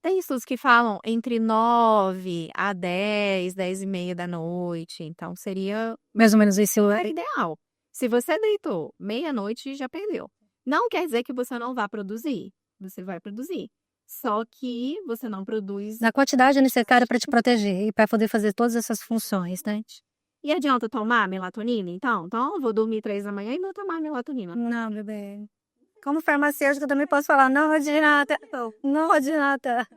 tem estudos que falam entre 9 a 10, 10 e meia da noite. Então, seria Mais ou menos esse o horário. ideal. Se você deitou meia-noite, já perdeu. Não quer dizer que você não vá produzir. Você vai produzir. Só que você não produz. Na quantidade necessária para te proteger e para poder fazer todas essas funções, né? E adianta tomar melatonina, então? Então, eu vou dormir 3 da manhã e não tomar melatonina. Não, bebê. Como farmacêutica, eu também posso falar, não adianta. Não adianta.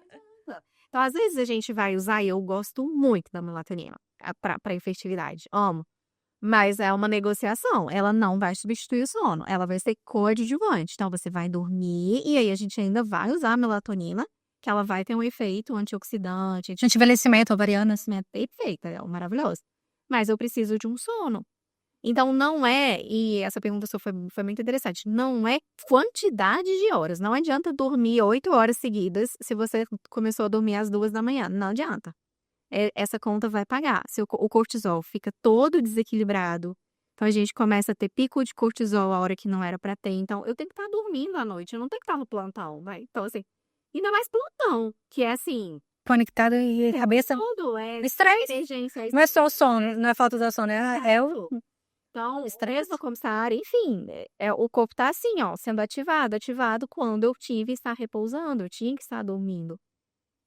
Então, às vezes a gente vai usar, e eu gosto muito da melatonina para infertilidade. Amo. Mas é uma negociação. Ela não vai substituir o sono. Ela vai ser coadjuvante. Então, você vai dormir e aí a gente ainda vai usar a melatonina, que ela vai ter um efeito antioxidante, Anti-envelhecimento, ovariano. perfeito, é maravilhoso. Mas eu preciso de um sono. Então, não é, e essa pergunta sua foi muito interessante, não é quantidade de horas. Não adianta dormir 8 horas seguidas se você começou a dormir às 2 da manhã. Não adianta. Essa conta vai pagar. Se o cortisol fica todo desequilibrado, então a gente começa a ter pico de cortisol a hora que não era para ter. Então, eu tenho que estar dormindo à noite, eu não tenho que estar no plantão, vai. Então, assim, ainda mais plantão, que é assim, Conectado e cabeça. tudo Estresse. emergência. Não é só o sono, não é falta da sono, é o Então, estresse. mesmo como comissária, enfim, o corpo tá assim, ó, sendo ativado quando eu tive que estar repousando, eu tinha que estar dormindo.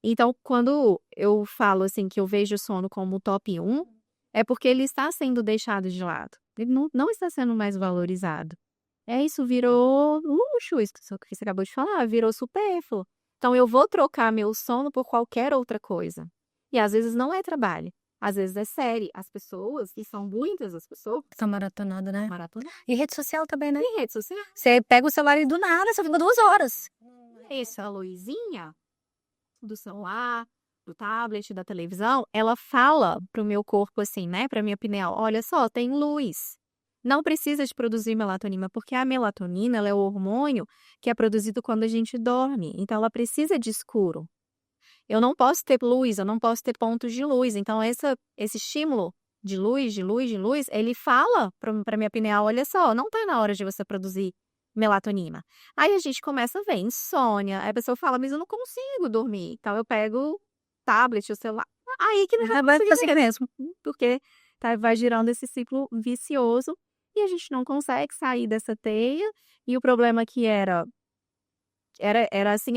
Então, quando eu falo assim que eu vejo o sono como o top 1, é porque ele está sendo deixado de lado. Ele não está sendo mais valorizado. Isso virou luxo, isso que você acabou de falar, virou supérfluo. Então, eu vou trocar meu sono por qualquer outra coisa. E às vezes não é trabalho, às vezes é série. As pessoas, e são muitas as pessoas, Tá maratonado, né? maratona. E rede social também, né? E rede social. Você pega o celular e do nada, você fica 2 horas. Essa luzinha do celular, do tablet, da televisão, ela fala pro meu corpo assim, né, pra minha pineal, olha só, tem luz. Não precisa de produzir melatonina, porque a melatonina, ela é o hormônio que é produzido quando a gente dorme. Então, ela precisa de escuro. Eu não posso ter luz, eu não posso ter pontos de luz. Então, esse estímulo de luz, ele fala pra minha pineal, olha só, não tá na hora de você produzir melatonina. Aí a gente começa a ver insônia. Aí a pessoa fala, mas eu não consigo dormir. Então eu pego o tablet, o celular. Aí que não vai Vai conseguir conseguir mesmo. porque vai girando esse ciclo vicioso e a gente não consegue sair dessa teia. E o problema que era assim,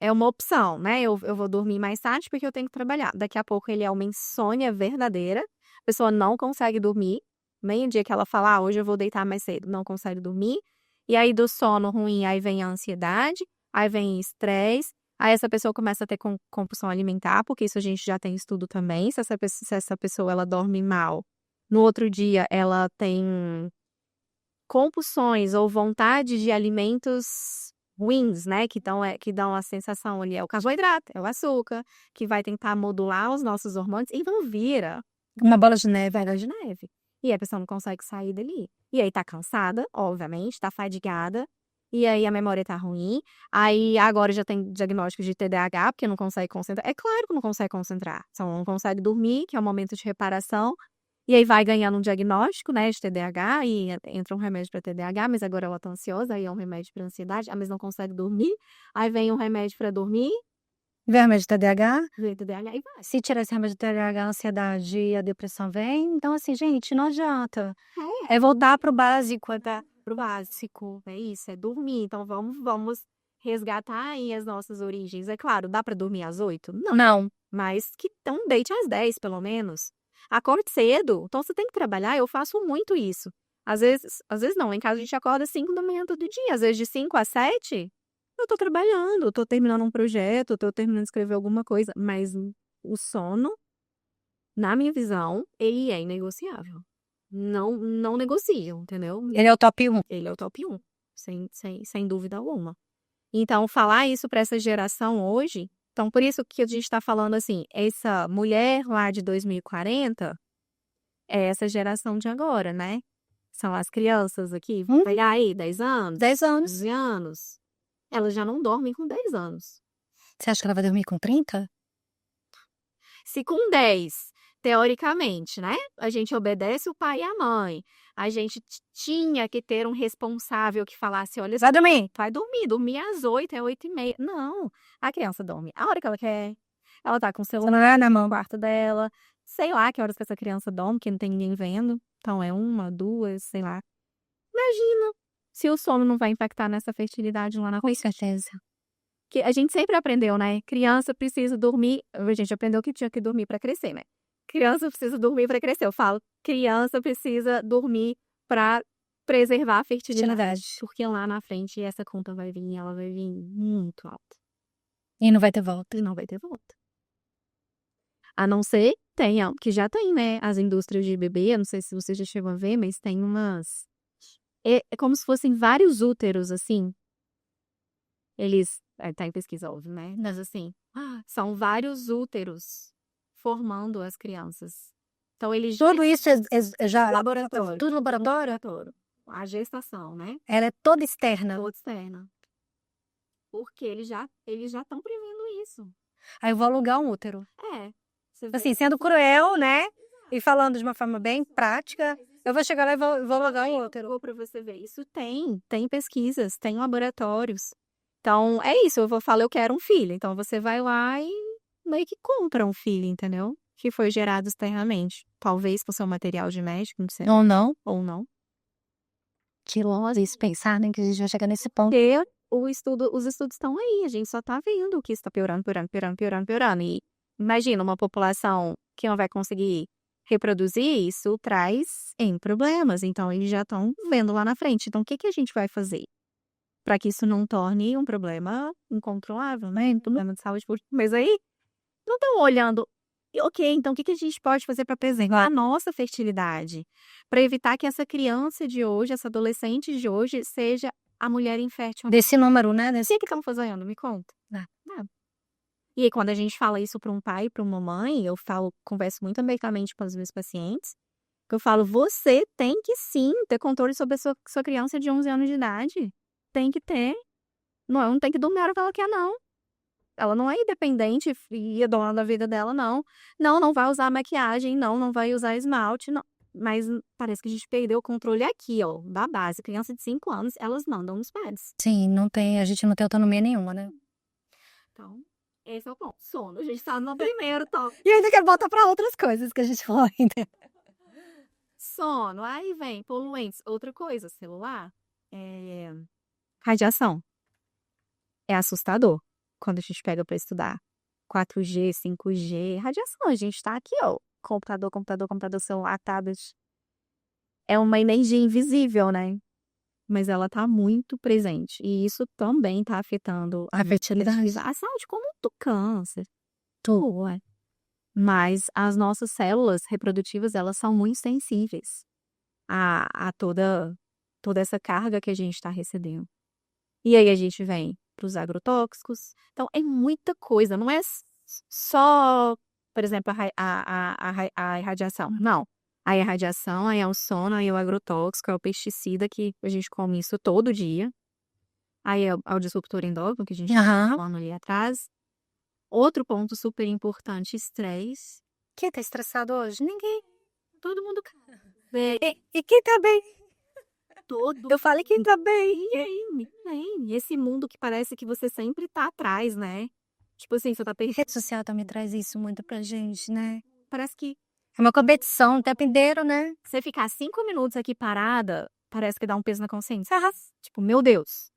é uma opção, né? Eu vou dormir mais tarde porque eu tenho que trabalhar. Daqui a pouco ele é uma insônia verdadeira. A pessoa não consegue dormir. Meio-dia que ela fala, hoje eu vou deitar mais cedo, não consegue dormir. E aí do sono ruim, aí vem a ansiedade, aí vem estresse. Aí essa pessoa começa a ter compulsão alimentar, porque isso a gente já tem estudo também. Se essa pessoa ela dorme mal, no outro dia ela tem compulsões ou vontade de alimentos ruins, né? Que dão a sensação ali, é o carboidrato, é o açúcar, que vai tentar modular os nossos hormônios e não vira Uma bola de neve. bola de neve. E aí a pessoa não consegue sair dali. E aí tá cansada, obviamente, tá fadigada. E aí a memória tá ruim. Aí agora já tem diagnóstico de TDAH, porque não consegue concentrar. É claro que não consegue concentrar. Só não consegue dormir, que é um momento de reparação. E aí vai ganhando um diagnóstico, né, de TDAH, e entra um remédio para TDAH, mas agora ela tá ansiosa, aí é um remédio para ansiedade, mas não consegue dormir. Aí vem um remédio para dormir, Vem remédio de TDAH. vem TDAH e vai. Se tirar esse remédio de TDAH, a ansiedade e a depressão vem. Então, assim, gente, não adianta. É voltar pro básico. Pro básico, é isso, é dormir. Então vamos resgatar aí as nossas origens. É claro, dá para dormir às 8? Não, Não. mas que então deite às 10, pelo menos. Acorde cedo. Então você tem que trabalhar, eu faço muito isso. Às vezes não, em casa a gente acorda às 5 da manhã todo dia, às vezes de 5 às 7, eu tô trabalhando, tô terminando um projeto, tô terminando de escrever alguma coisa, mas o sono, na minha visão, ele é inegociável. Não negociam, entendeu? Ele é o top 1. Ele é o top 1, sem dúvida alguma. Então, falar isso para essa geração hoje, então por isso que a gente está falando assim, essa mulher lá de 2040 é essa geração de agora, né? São as crianças aqui, vamos pegar aí 10 anos, 10 anos. 11 anos, elas já não dormem com 10 anos. Você acha que ela vai dormir com 30? Se com 10, teoricamente, né? A gente obedece o pai e a mãe. A gente tinha que ter um responsável que falasse, olha, Vai dormir. vai dormir às 8, é 8h30. Não, a criança dorme a hora que ela quer. Ela tá com o celular Na no mão. quarto dela. Sei lá que horas que essa criança dorme, que não tem ninguém vendo. Então é 1, 2, sei lá. Imagina se o sono não vai impactar nessa fertilidade lá na Com frente. certeza. Que a gente sempre aprendeu, né? Criança precisa dormir. A gente aprendeu que tinha que dormir para crescer, né? Criança precisa dormir para crescer. Eu falo, criança precisa dormir para preservar a fertilidade. Fertilidade. Porque lá na frente essa conta vai vir, ela vai vir muito alta. E não vai ter volta. E não vai ter volta. A não ser que já tem, né? As indústrias de bebê, eu não sei se você já chegou a ver, mas tem umas. É como se fossem vários úteros, assim. Eles. Tá em pesquisa, óbvio, né? Mas assim, são vários úteros formando as crianças. Então, eles. Tudo isso é já. Laboratório. Tudo no laboratório? Laboratório. A gestação, né? Ela é toda externa. Toda externa. Porque eles já estão prevendo isso. Aí eu vou alugar um útero. É. Você vê. Assim, sendo cruel, né? E falando de uma forma bem prática, eu vou chegar lá e vou alugar um útero. Para você ver. Isso tem pesquisas, tem laboratórios. Então, é isso. Eu vou falar, eu quero um filho. Então, você vai lá e meio que compra um filho, entendeu? Que foi gerado externamente. Talvez com seu material genético, não sei. Ou não. Ou não. Que lousa isso, pensar, né? Que a gente vai chegar nesse ponto. Porque os estudos estão aí. A gente só tá vendo que isso tá piorando, piorando, piorando, piorando, piorando. E imagina uma população que não vai conseguir reproduzir, isso traz N problemas. Então, eles já estão vendo lá na frente. Então, o que a gente vai fazer para que isso não torne um problema incontrolável, né? Um problema de saúde pública. Mas aí, não estão olhando. Ok, então o que a gente pode fazer para preservar a nossa fertilidade? Para evitar que essa criança de hoje, essa adolescente de hoje, seja a mulher infértil. Desse número, né? O que estamos fazendo? Me conta. Nada. E aí, quando a gente fala isso para um pai e para uma mãe, converso muito abertamente com os meus pacientes, que eu falo, você tem que sim ter controle sobre a sua criança de 11 anos de idade. Tem que ter. Não tem que dormir a hora que ela quer, não. Ela não é independente e é dona da vida dela, não. Não vai usar maquiagem, não vai usar esmalte, não. mas parece que a gente perdeu o controle aqui, ó, da base. Criança de 5 anos, elas mandam nos pads. Sim, a gente não tem autonomia nenhuma, né? Então, esse é o ponto. Sono, a gente tá no primeiro top. E ainda quer voltar pra outras coisas que a gente falou ainda. Sono, aí vem poluentes. Outra coisa, celular, radiação. É assustador quando a gente pega para estudar. 4G, 5G, radiação. A gente tá aqui, ó. Computador, celular, tablet. É uma energia invisível, né? Mas ela tá muito presente. E isso também tá afetando A fertilidade. a saúde, como do câncer. Tudo. Ué. Mas as nossas células reprodutivas, elas são muito sensíveis a toda essa carga que a gente está recebendo. E aí a gente vem para os agrotóxicos. Então, é muita coisa. Não é só, por exemplo, a irradiação. Não. Aí a radiação, aí é o sono, aí é o agrotóxico, é o pesticida, que a gente come isso todo dia. Aí é o disruptor endócrino, que a gente estava falando ali atrás. Outro ponto super importante, estresse. Quem tá estressado hoje? Ninguém. Todo mundo. E quem tá bem? Todo. Eu falei quem tá bem. Ninguém. Esse mundo que parece que você sempre tá atrás, né? Tipo assim, você tá A rede social também traz isso muito pra gente, né? Parece que É uma competição o tempo inteiro, né? você ficar 5 minutos aqui parada, parece que dá um peso na consciência. Tipo, meu Deus.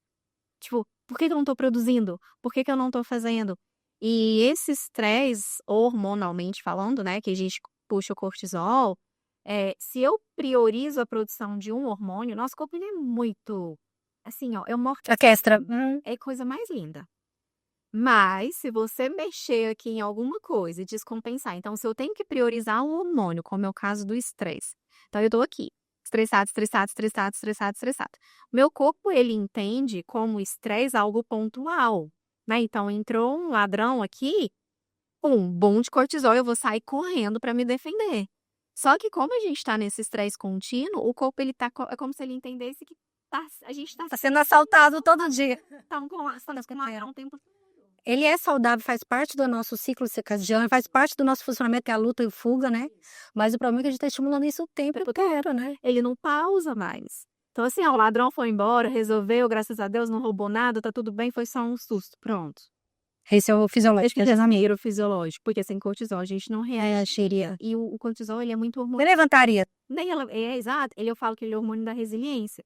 Tipo, por que eu não tô produzindo? Por que eu não tô fazendo? E esse estresse, hormonalmente falando, né, que a gente puxa o cortisol, se eu priorizo a produção de um hormônio, nosso corpo ele é muito, assim, ó, Orquestra. é a coisa mais linda. Mas, se você mexer aqui em alguma coisa e descompensar, então, se eu tenho que priorizar um hormônio, como é o caso do estresse, então eu tô aqui, estressado. Meu corpo, ele entende como estresse algo pontual, né? Então, entrou um ladrão aqui, boom de cortisol, eu vou sair correndo para me defender. Só que como a gente tá nesse estresse contínuo, o corpo, ele tá, é como se ele entendesse que a gente Tá sendo assaltado todo dia. Estamos com um tempo. Ele é saudável, faz parte do nosso ciclo circadiano, faz parte do nosso funcionamento, que é a luta e fuga, né? Mas o problema é que a gente tá estimulando isso o tempo inteiro, né? Ele não pausa mais. Então, assim, ó, o ladrão foi embora, resolveu, graças a Deus, não roubou nada, tá tudo bem, foi só um susto. Pronto. Esse é o fisiológico. Primeiro fisiológico, porque sem cortisol a gente não reagiria. E o cortisol, ele é muito hormônio. Me levantaria. Exato. Eu falo que ele é o hormônio da resiliência.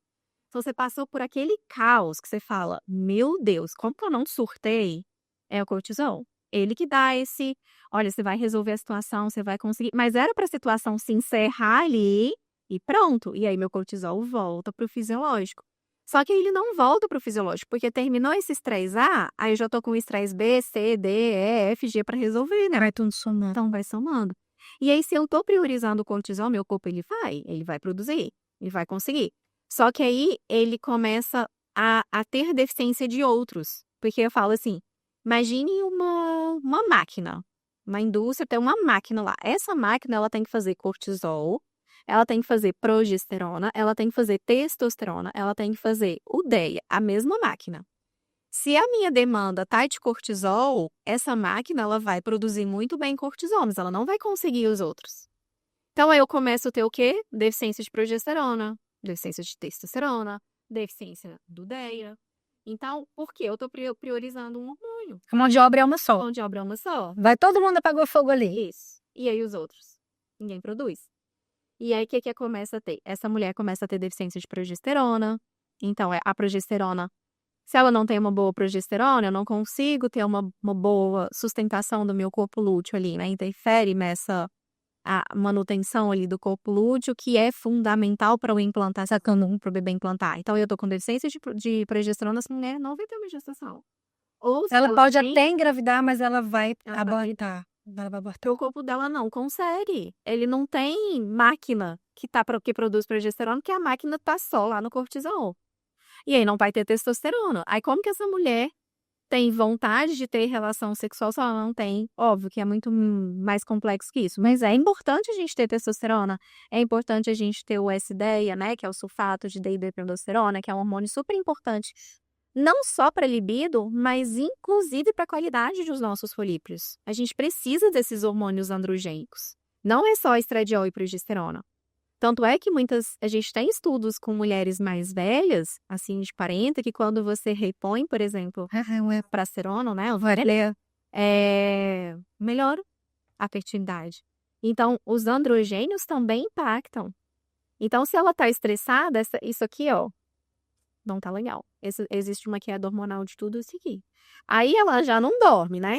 Então, você passou por aquele caos que você fala, meu Deus, como que eu não surtei? É o cortisol. Ele que dá esse, olha, você vai resolver a situação, você vai conseguir. Mas era para a situação se encerrar ali e pronto. E aí meu cortisol volta pro fisiológico. Só que ele não volta pro fisiológico, porque terminou esse estresse A, aí eu já tô com o estresse B, C, D, E, F, G para resolver, né? Vai tudo somando. Então vai somando. E aí, se eu tô priorizando o cortisol, meu corpo ele vai produzir, ele vai conseguir. Só que aí ele começa a ter deficiência de outros. Porque eu falo assim, imagine uma máquina, uma indústria tem uma máquina lá. Essa máquina, ela tem que fazer cortisol, ela tem que fazer progesterona, ela tem que fazer testosterona, ela tem que fazer udeia, a mesma máquina. Se a minha demanda tá de cortisol, essa máquina, ela vai produzir muito bem cortisol, mas ela não vai conseguir os outros. Então, aí eu começo a ter o quê? Deficiência de progesterona, deficiência de testosterona, deficiência do udeia. Então, por quê? Eu estou priorizando um hormônio. A mão de obra é uma só. Mão de obra é uma só. Vai todo mundo apagou fogo ali. Isso. E aí os outros? Ninguém produz. E aí, o que começa a ter? Essa mulher começa a ter deficiência de progesterona. Então, a progesterona, se ela não tem uma boa progesterona, eu não consigo ter uma boa sustentação do meu corpo lúteo ali, né? Interfere nessa a manutenção ali do corpo lúteo, que é fundamental para o implantar, sacando para o bebê implantar. Então, eu tô com deficiência de progesterona, essa mulher não vai ter uma gestação. Ou ela pode até engravidar, mas ela vai abortar. Ela vai abortar. O corpo dela não consegue. Ele não tem máquina que produz progesterona, porque a máquina tá só lá no cortisol. E aí não vai ter testosterona. Aí como que essa mulher tem vontade de ter relação sexual se ela não tem? Óbvio que é muito mais complexo que isso, mas é importante a gente ter testosterona, é importante a gente ter o S-DEA, né, que é o sulfato de dihidrotestosterona, que é um hormônio super importante, não só para libido, mas inclusive para a qualidade dos nossos folículos. A gente precisa desses hormônios androgênicos. Não é só estradiol e progesterona. Tanto é que a gente tem estudos com mulheres mais velhas, assim, de 40, que quando você repõe, por exemplo, prasterona, né, o melhora a fertilidade. Então, os androgênios também impactam. Então, se ela tá estressada, isso aqui, ó, não tá legal. Existe uma queda hormonal de tudo isso aqui. Aí ela já não dorme, né?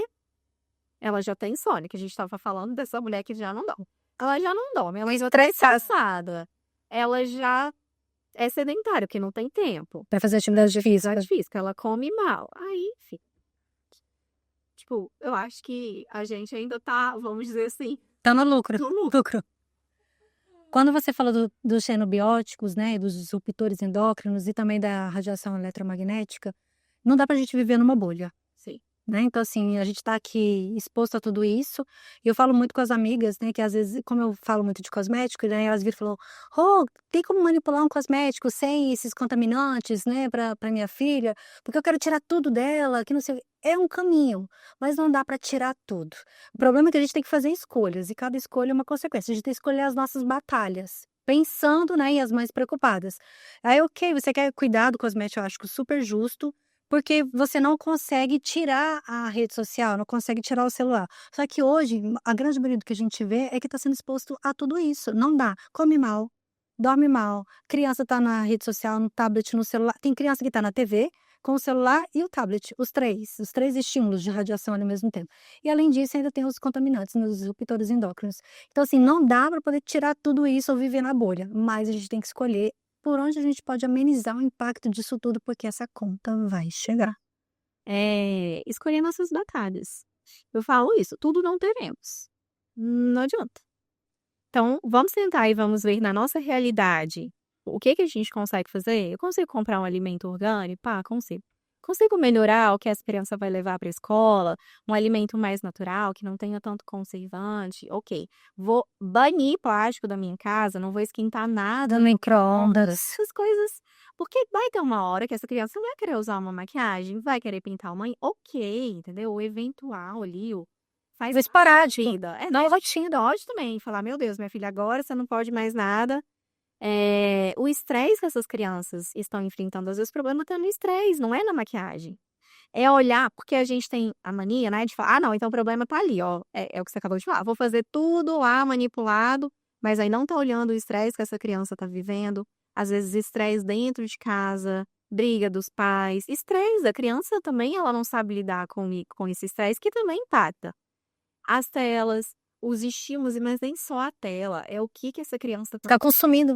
Ela já tem insônia, que a gente tava falando dessa mulher que já não dorme. Ela já não dorme, ela já tá estressada. Ela já é sedentária, porque não tem tempo. Pra fazer atividade física. Atividade física, ela come mal. Aí, enfim. Tipo, eu acho que a gente ainda tá, vamos dizer assim, Tá no lucro. no lucro. Quando você fala dos xenobióticos, né, dos disruptores endócrinos e também da radiação eletromagnética, não dá pra gente viver numa bolha, Sim. né? Então, assim, a gente tá aqui exposto a tudo isso. E eu falo muito com as amigas, né, que às vezes, como eu falo muito de cosmético, né, elas viram e falam, oh, tem como manipular um cosmético sem esses contaminantes, né, pra minha filha? Porque eu quero tirar tudo dela, que não sei. É um caminho, mas não dá pra tirar tudo. O problema é que a gente tem que fazer escolhas, e cada escolha é uma consequência. A gente tem que escolher as nossas batalhas, pensando, né, e as mães preocupadas. Aí, ok, você quer cuidar do cosmético, eu acho que super justo, porque você não consegue tirar a rede social, não consegue tirar o celular. Só que hoje, a grande maioria do que a gente vê é que está sendo exposto a tudo isso. Não dá. Come mal, dorme mal, criança está na rede social, no tablet, no celular. Tem criança que está na TV, com o celular e o tablet, os três estímulos de radiação ali ao mesmo tempo. E além disso, ainda tem os contaminantes nos disruptores endócrinos. Então, assim, não dá para poder tirar tudo isso ou viver na bolha, mas a gente tem que escolher por onde a gente pode amenizar o impacto disso tudo, porque essa conta vai chegar. Escolher nossas batalhas. Eu falo isso, tudo não teremos. Não adianta. Então, vamos sentar e vamos ver na nossa realidade o que a gente consegue fazer. Eu consigo comprar um alimento orgânico? Pá, consigo. Consigo melhorar o que essa criança vai levar para a escola? Um alimento mais natural, que não tenha tanto conservante? Ok. Vou banir plástico da minha casa, não vou esquentar nada Do micro-ondas. essas coisas. Porque vai ter uma hora que essa criança vai querer usar uma maquiagem, vai querer pintar uma unha. Ok, entendeu? O eventual ali, faz Vou esporádico. vida. Não é rotina, ódio também. Falar, meu Deus, minha filha, agora você não pode mais nada. O estresse que essas crianças estão enfrentando, às vezes o problema tá no estresse, não é na maquiagem. É olhar, porque a gente tem a mania, né, de falar, não, então o problema tá ali, ó. É o que você acabou de falar. Vou fazer tudo lá manipulado, mas aí não tá olhando o estresse que essa criança tá vivendo. Às vezes estresse dentro de casa, briga dos pais, estresse. A criança também, ela não sabe lidar com esse estresse, que também impacta. As telas, os estímulos, mas nem só a tela, é o que essa criança tá. Ficar consumindo.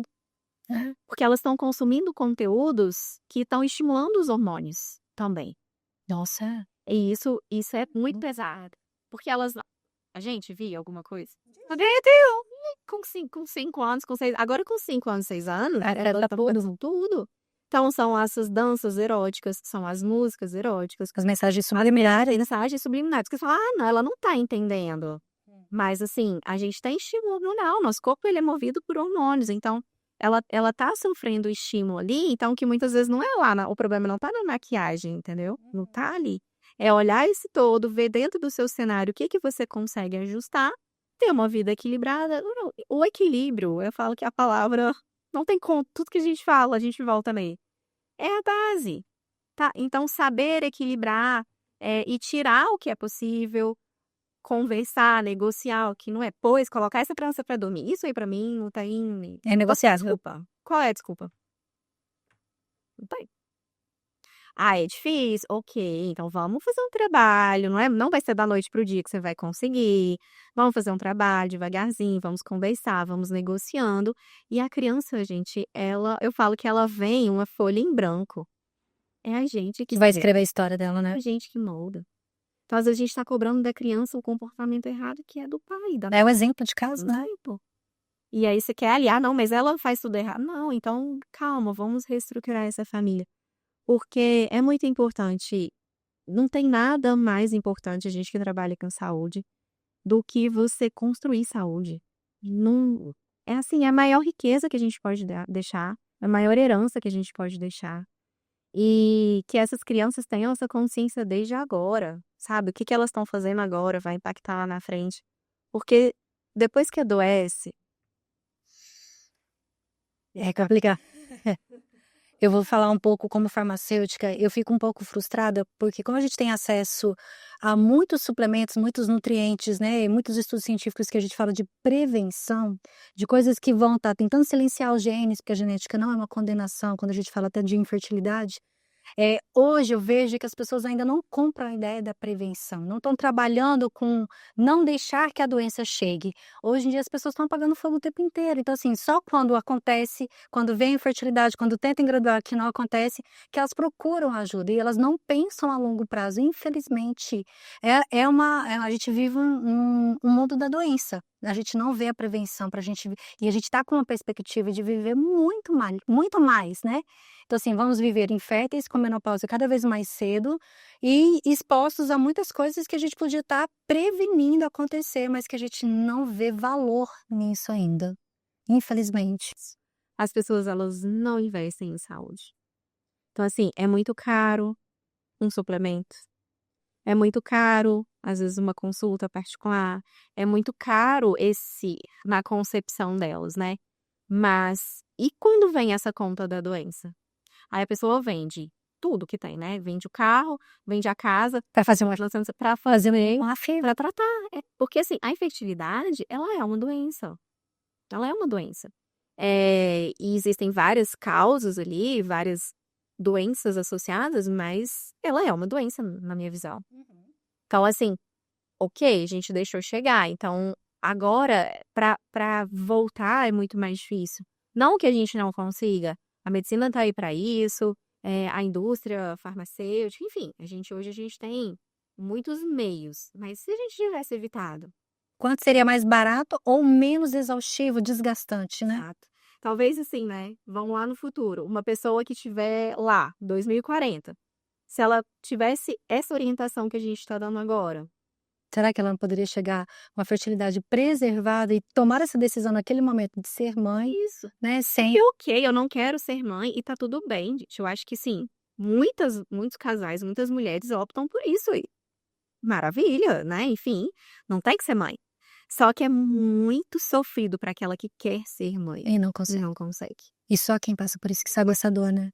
Porque elas estão consumindo conteúdos que estão estimulando os hormônios também. Nossa. E isso é muito pesado. Porque elas. A gente via alguma coisa? Com 5 anos, com 6. Agora com 5 anos, 6 anos, elas estão fazendo tudo. Então, são essas danças eróticas, são as músicas eróticas, As mensagens subliminares. mensagens subliminares. Que você fala, não, ela não tá entendendo. Mas, assim, a gente tem estímulo hormonal. Nosso corpo, ele é movido por hormônios. Então, ela tá sofrendo estímulo ali. Então, que muitas vezes não é lá. O problema não tá na maquiagem, entendeu? Não tá ali. É olhar esse todo, ver dentro do seu cenário o que você consegue ajustar, ter uma vida equilibrada. O equilíbrio, eu falo que a palavra não tem como. Tudo que a gente fala, a gente volta nele. É a base, tá? Então, saber equilibrar e tirar o que é possível, conversar, negociar o que não é. Pois, colocar essa criança pra dormir. Isso aí pra mim não tem. É negociável. Desculpa. Qual é a desculpa? Não tem. É difícil? Ok, então vamos fazer um trabalho, não vai ser da noite pro dia que você vai conseguir. Vamos fazer um trabalho devagarzinho, vamos conversar, vamos negociando. E a criança, gente, eu falo que ela vem uma folha em branco. É a gente que Vai escrever a história dela, é né? a gente que molda. Então, às vezes, a gente tá cobrando da criança o comportamento errado que é do pai, da É o exemplo de casa, né? mãe, pô. E aí você quer aliar, não, mas ela faz tudo errado. Não, então calma, vamos reestruturar essa família. Porque é muito importante, não tem nada mais importante, a gente que trabalha com saúde, do que você construir saúde. Não, é assim, é a maior riqueza que a gente pode deixar, a maior herança que a gente pode deixar. E que essas crianças tenham essa consciência desde agora, sabe? O que elas estão fazendo agora vai impactar lá na frente. Porque depois que adoece, É complicado. Eu vou falar um pouco como farmacêutica, eu fico um pouco frustrada, porque como a gente tem acesso a muitos suplementos, muitos nutrientes, né, e muitos estudos científicos que a gente fala de prevenção, de coisas que vão estar tentando silenciar os genes, porque a genética não é uma condenação, quando a gente fala até de infertilidade. Hoje eu vejo que as pessoas ainda não compram a ideia da prevenção, não estão trabalhando com não deixar que a doença chegue. Hoje em dia as pessoas estão apagando fogo o tempo inteiro, então assim, só quando acontece, quando vem a infertilidade, quando tenta engravidar que não acontece, que elas procuram ajuda e elas não pensam a longo prazo, infelizmente. A gente vive um mundo da doença, a gente não vê a prevenção pra gente e a gente está com uma perspectiva de viver muito mais, né. Então, assim, vamos viver inférteis com menopausa cada vez mais cedo e expostos a muitas coisas que a gente podia estar prevenindo acontecer, mas que a gente não vê valor nisso ainda, infelizmente. As pessoas, elas não investem em saúde. Então, assim, é muito caro um suplemento, é muito caro, às vezes, uma consulta particular, é muito caro na concepção delas, né. Mas e quando vem essa conta da doença? Aí a pessoa vende tudo que tem, né, vende o carro, vende a casa, Para fazer uma pra fazer uma fibra. pra tratar. Porque, assim, a infertilidade, ela é uma doença, ela é uma doença. E existem várias causas ali, várias doenças associadas, mas ela é uma doença na minha visão. Então, assim, ok, a gente deixou chegar, então agora pra voltar é muito mais difícil. Não que a gente não consiga, a medicina tá aí pra isso, a indústria farmacêutica, enfim, hoje a gente tem muitos meios, mas se a gente tivesse evitado. Quanto seria mais barato ou menos exaustivo, desgastante, né? Exato. Talvez assim, né, vamos lá no futuro, uma pessoa que tiver lá, 2040, se ela tivesse essa orientação que a gente tá dando agora. Será que ela não poderia chegar a uma fertilidade preservada e tomar essa decisão naquele momento de ser mãe, Isso. né, sem E ok, eu não quero ser mãe e tá tudo bem, gente. Eu acho que sim, muitos casais, muitas mulheres optam por isso aí. Maravilha, né? Enfim, não tem que ser mãe. Só que é muito sofrido para aquela que quer ser mãe. e não consegue. Não consegue. E só quem passa por isso que sabe essa dor, né?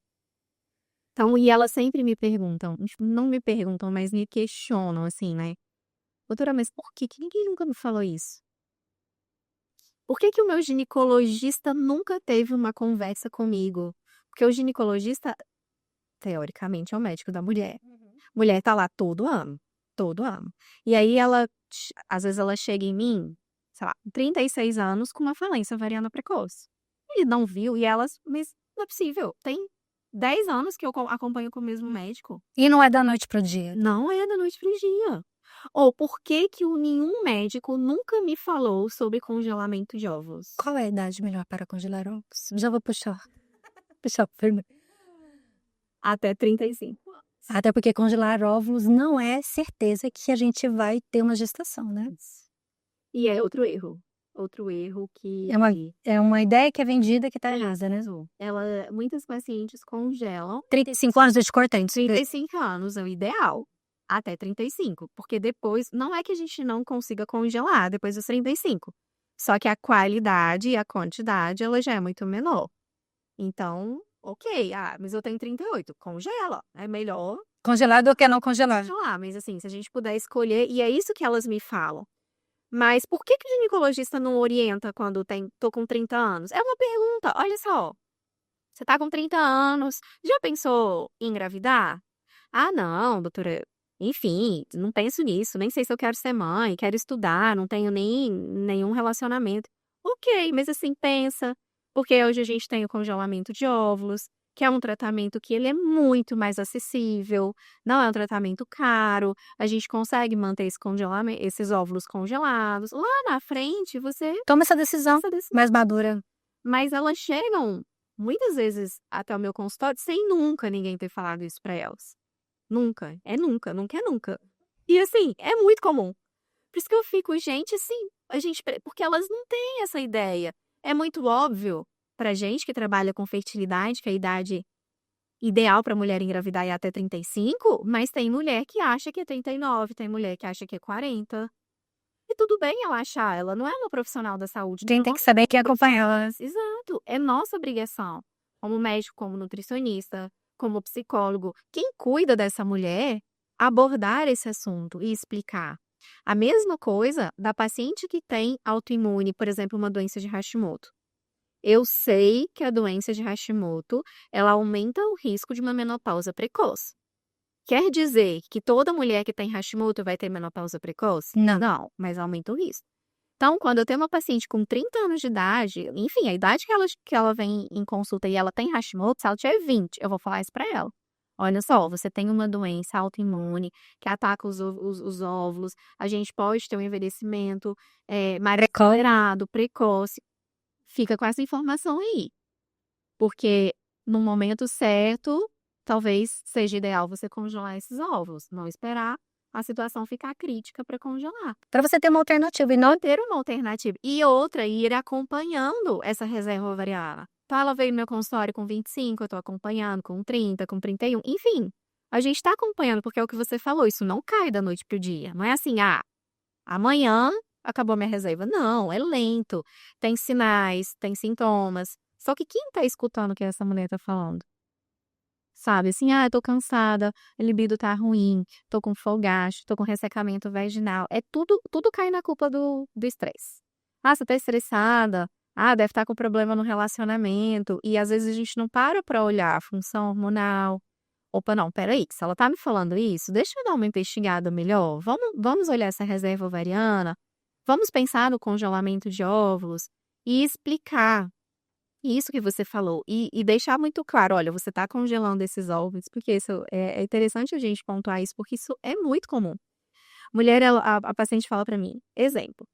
Então, e elas sempre me perguntam, tipo, não me perguntam, mas me questionam assim, né? Doutora, mas por que ninguém nunca me falou isso? Por que o meu ginecologista nunca teve uma conversa comigo? Porque o ginecologista, teoricamente, é o médico da mulher. Mulher tá lá todo ano, todo ano. E aí às vezes ela chega em mim, sei lá, 36 anos com uma falência ovariana precoce. Ele não viu e mas não é possível, tem 10 anos que eu acompanho com o mesmo médico. E não é da noite pro dia. Não é da noite pro dia. Ou por que nenhum médico nunca me falou sobre congelamento de óvulos? Qual é a idade melhor para congelar ovos? Já vou puxar a pergunta. Até 35. Até porque congelar óvulos não é certeza que a gente vai ter uma gestação, né? E é outro erro. Outro erro que É uma ideia que é vendida que tá errada, né? muitas pacientes congelam 35 anos eu te cortei. 35 anos é o ideal, até 35, porque depois não é que a gente não consiga congelar depois dos 35, só que a qualidade e a quantidade ela já é muito menor. Então, ok, mas eu tenho 38, congela, é melhor Congelar do que não congelar. congelar, mas assim, se a gente puder escolher, e é isso que elas me falam. Mas por que o ginecologista não orienta quando tô com 30 anos? É uma pergunta, olha só. Você tá com 30 anos, já pensou em engravidar? Ah, não, doutora. Enfim, não penso nisso, nem sei se eu quero ser mãe, quero estudar, não tenho nenhum relacionamento. Ok, mas assim, pensa, porque hoje a gente tem o congelamento de óvulos, que é um tratamento que ele é muito mais acessível, não é um tratamento caro, a gente consegue manter esses óvulos congelados. Lá na frente, você Toma essa decisão mais madura. mas elas chegam, muitas vezes, até o meu consultório sem nunca ninguém ter falado isso pra elas. Nunca. É nunca, nunca é nunca. E assim, é muito comum. Por isso que eu fico, gente, assim, porque elas não têm essa ideia. É muito óbvio pra gente que trabalha com fertilidade, que a idade ideal pra mulher engravidar é até 35, mas tem mulher que acha que é 39, tem mulher que acha que é 40. E tudo bem ela achar, ela não é uma profissional da saúde. Tem que saber quem acompanha ela. Exato. assunto, é nossa obrigação, como médico, como nutricionista, como psicólogo, quem cuida dessa mulher, abordar esse assunto e explicar. A mesma coisa da paciente que tem autoimune, por exemplo, uma doença de Hashimoto. Eu sei que a doença de Hashimoto, ela aumenta o risco de uma menopausa precoce. Quer dizer que toda mulher que tem Hashimoto vai ter menopausa precoce? Não. Não, mas aumenta o risco. Então, quando eu tenho uma paciente com 30 anos de idade, enfim, a idade que ela vem em consulta e ela tem Hashimoto, se ela tiver 20, eu vou falar isso para ela. Olha só, você tem uma doença autoimune que ataca os óvulos, a gente pode ter um envelhecimento mais acelerado, precoce. Fica com essa informação aí. Porque no momento certo, talvez seja ideal você congelar esses óvulos, não esperar a situação ficar crítica para congelar. Para você ter uma alternativa e não Ter uma alternativa. E outra, ir acompanhando essa reserva ovariana. Então, ela veio no meu consultório com 25, eu estou acompanhando com 30, com 31, enfim. A gente está acompanhando, porque é o que você falou, isso não cai da noite pro dia. Não é assim, amanhã acabou minha reserva. Não, é lento. Tem sinais, tem sintomas. Só que quem tá escutando o que essa mulher tá falando? Sabe, assim, eu tô cansada, a libido tá ruim, tô com folgaço, tô com ressecamento vaginal. Tudo cai na culpa do estresse. Você tá estressada. Deve estar com problema no relacionamento. E às vezes a gente não para olhar a função hormonal. Opa, não, peraí, se ela tá me falando isso, deixa eu dar uma investigada melhor. Vamos olhar essa reserva ovariana, vamos pensar no congelamento de óvulos e explicar isso que você falou. E deixar muito claro, olha, você tá congelando esses óvulos, porque isso é interessante a gente pontuar isso, porque isso é muito comum. Mulher, a paciente fala pra mim, exemplo,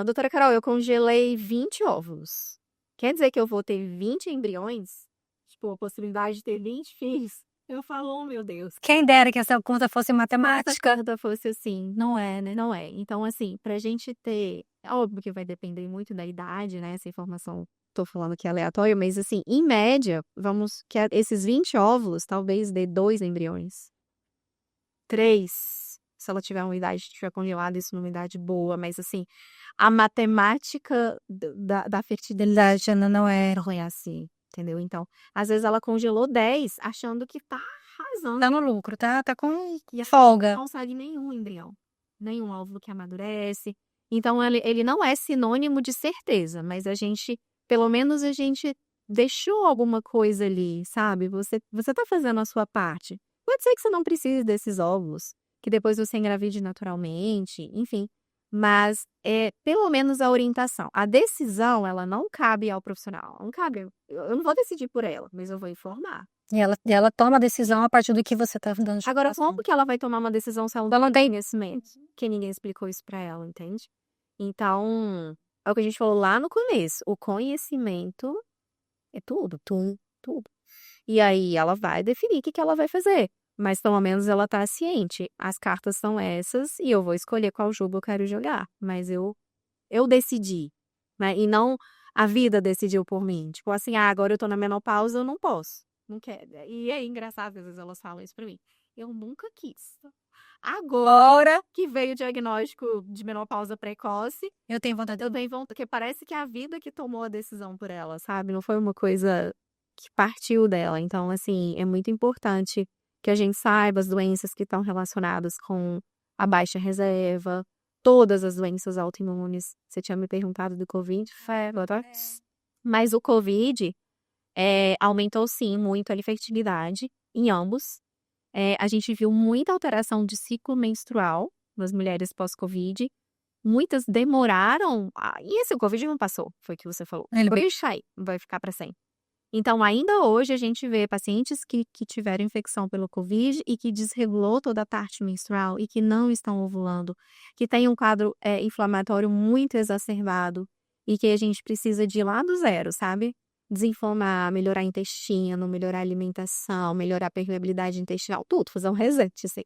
doutora Carol, eu congelei 20 óvulos. Quer dizer que eu vou ter 20 embriões? Tipo, a possibilidade de ter 20 filhos? Eu falo, oh, meu Deus. quem dera que essa conta fosse Se essa matemática. conta fosse assim, não é, né? Não é. Então, assim, pra gente ter. É óbvio que vai depender muito da idade, né? Essa informação, tô falando que é aleatório, mas assim, em média, vamos que esses 20 óvulos talvez dê 2 embriões. 3, se ela tiver uma idade, tiver congelada, isso numa idade boa, mas assim, a matemática da fertilidade Não é. não é assim, entendeu? Então, às vezes ela congelou 10, achando que tá arrasando. Tá no lucro, tá com E folga. não consegue nenhum embrião, nenhum óvulo que amadurece. Então, ele não é sinônimo de certeza, mas pelo menos a gente deixou alguma coisa ali, sabe? Você tá fazendo a sua parte. Pode ser que você não precise desses óvulos, que depois você engravide naturalmente, enfim. Mas pelo menos a orientação. A decisão, ela não cabe ao profissional. Não cabe. Eu não vou decidir por ela, mas eu vou informar. E ela toma a decisão a partir do que você tá dando de Agora, informação. como que ela vai tomar uma decisão se ela não tem conhecimento? Que ninguém explicou isso pra ela, entende? Então, é o que a gente falou lá no começo. O conhecimento é tudo. E aí ela vai definir o que ela vai fazer. Mas pelo menos ela tá ciente. As cartas são essas e eu vou escolher qual jogo eu quero jogar. Mas eu decidi, né? E não a vida decidiu por mim. Tipo assim, agora eu tô na menopausa, eu não posso. Não quero. E é engraçado, às vezes elas falam isso pra mim. Eu nunca quis. Agora que veio o diagnóstico de menopausa precoce, Eu tenho vontade. eu tenho vontade, porque parece que é a vida que tomou a decisão por ela, sabe? Não foi uma coisa que partiu dela. Então, assim, é muito importante que a gente saiba as doenças que estão relacionadas com a baixa reserva, todas as doenças autoimunes. Você tinha me perguntado do Covid, tá? Mas o Covid aumentou, sim, muito a infertilidade em ambos. A gente viu muita alteração de ciclo menstrual nas mulheres pós-Covid. Muitas demoraram. E esse Covid não passou, foi o que você falou. Ele Vai sair, vai ficar para sempre. Então, ainda hoje, a gente vê pacientes que tiveram infecção pelo Covid e que desregulou toda a parte menstrual e que não estão ovulando, que tem um quadro inflamatório muito exacerbado e que a gente precisa de ir lá do zero, sabe? Desinflamar, melhorar intestino, melhorar a alimentação, melhorar a permeabilidade intestinal, tudo, fazer um reset, assim.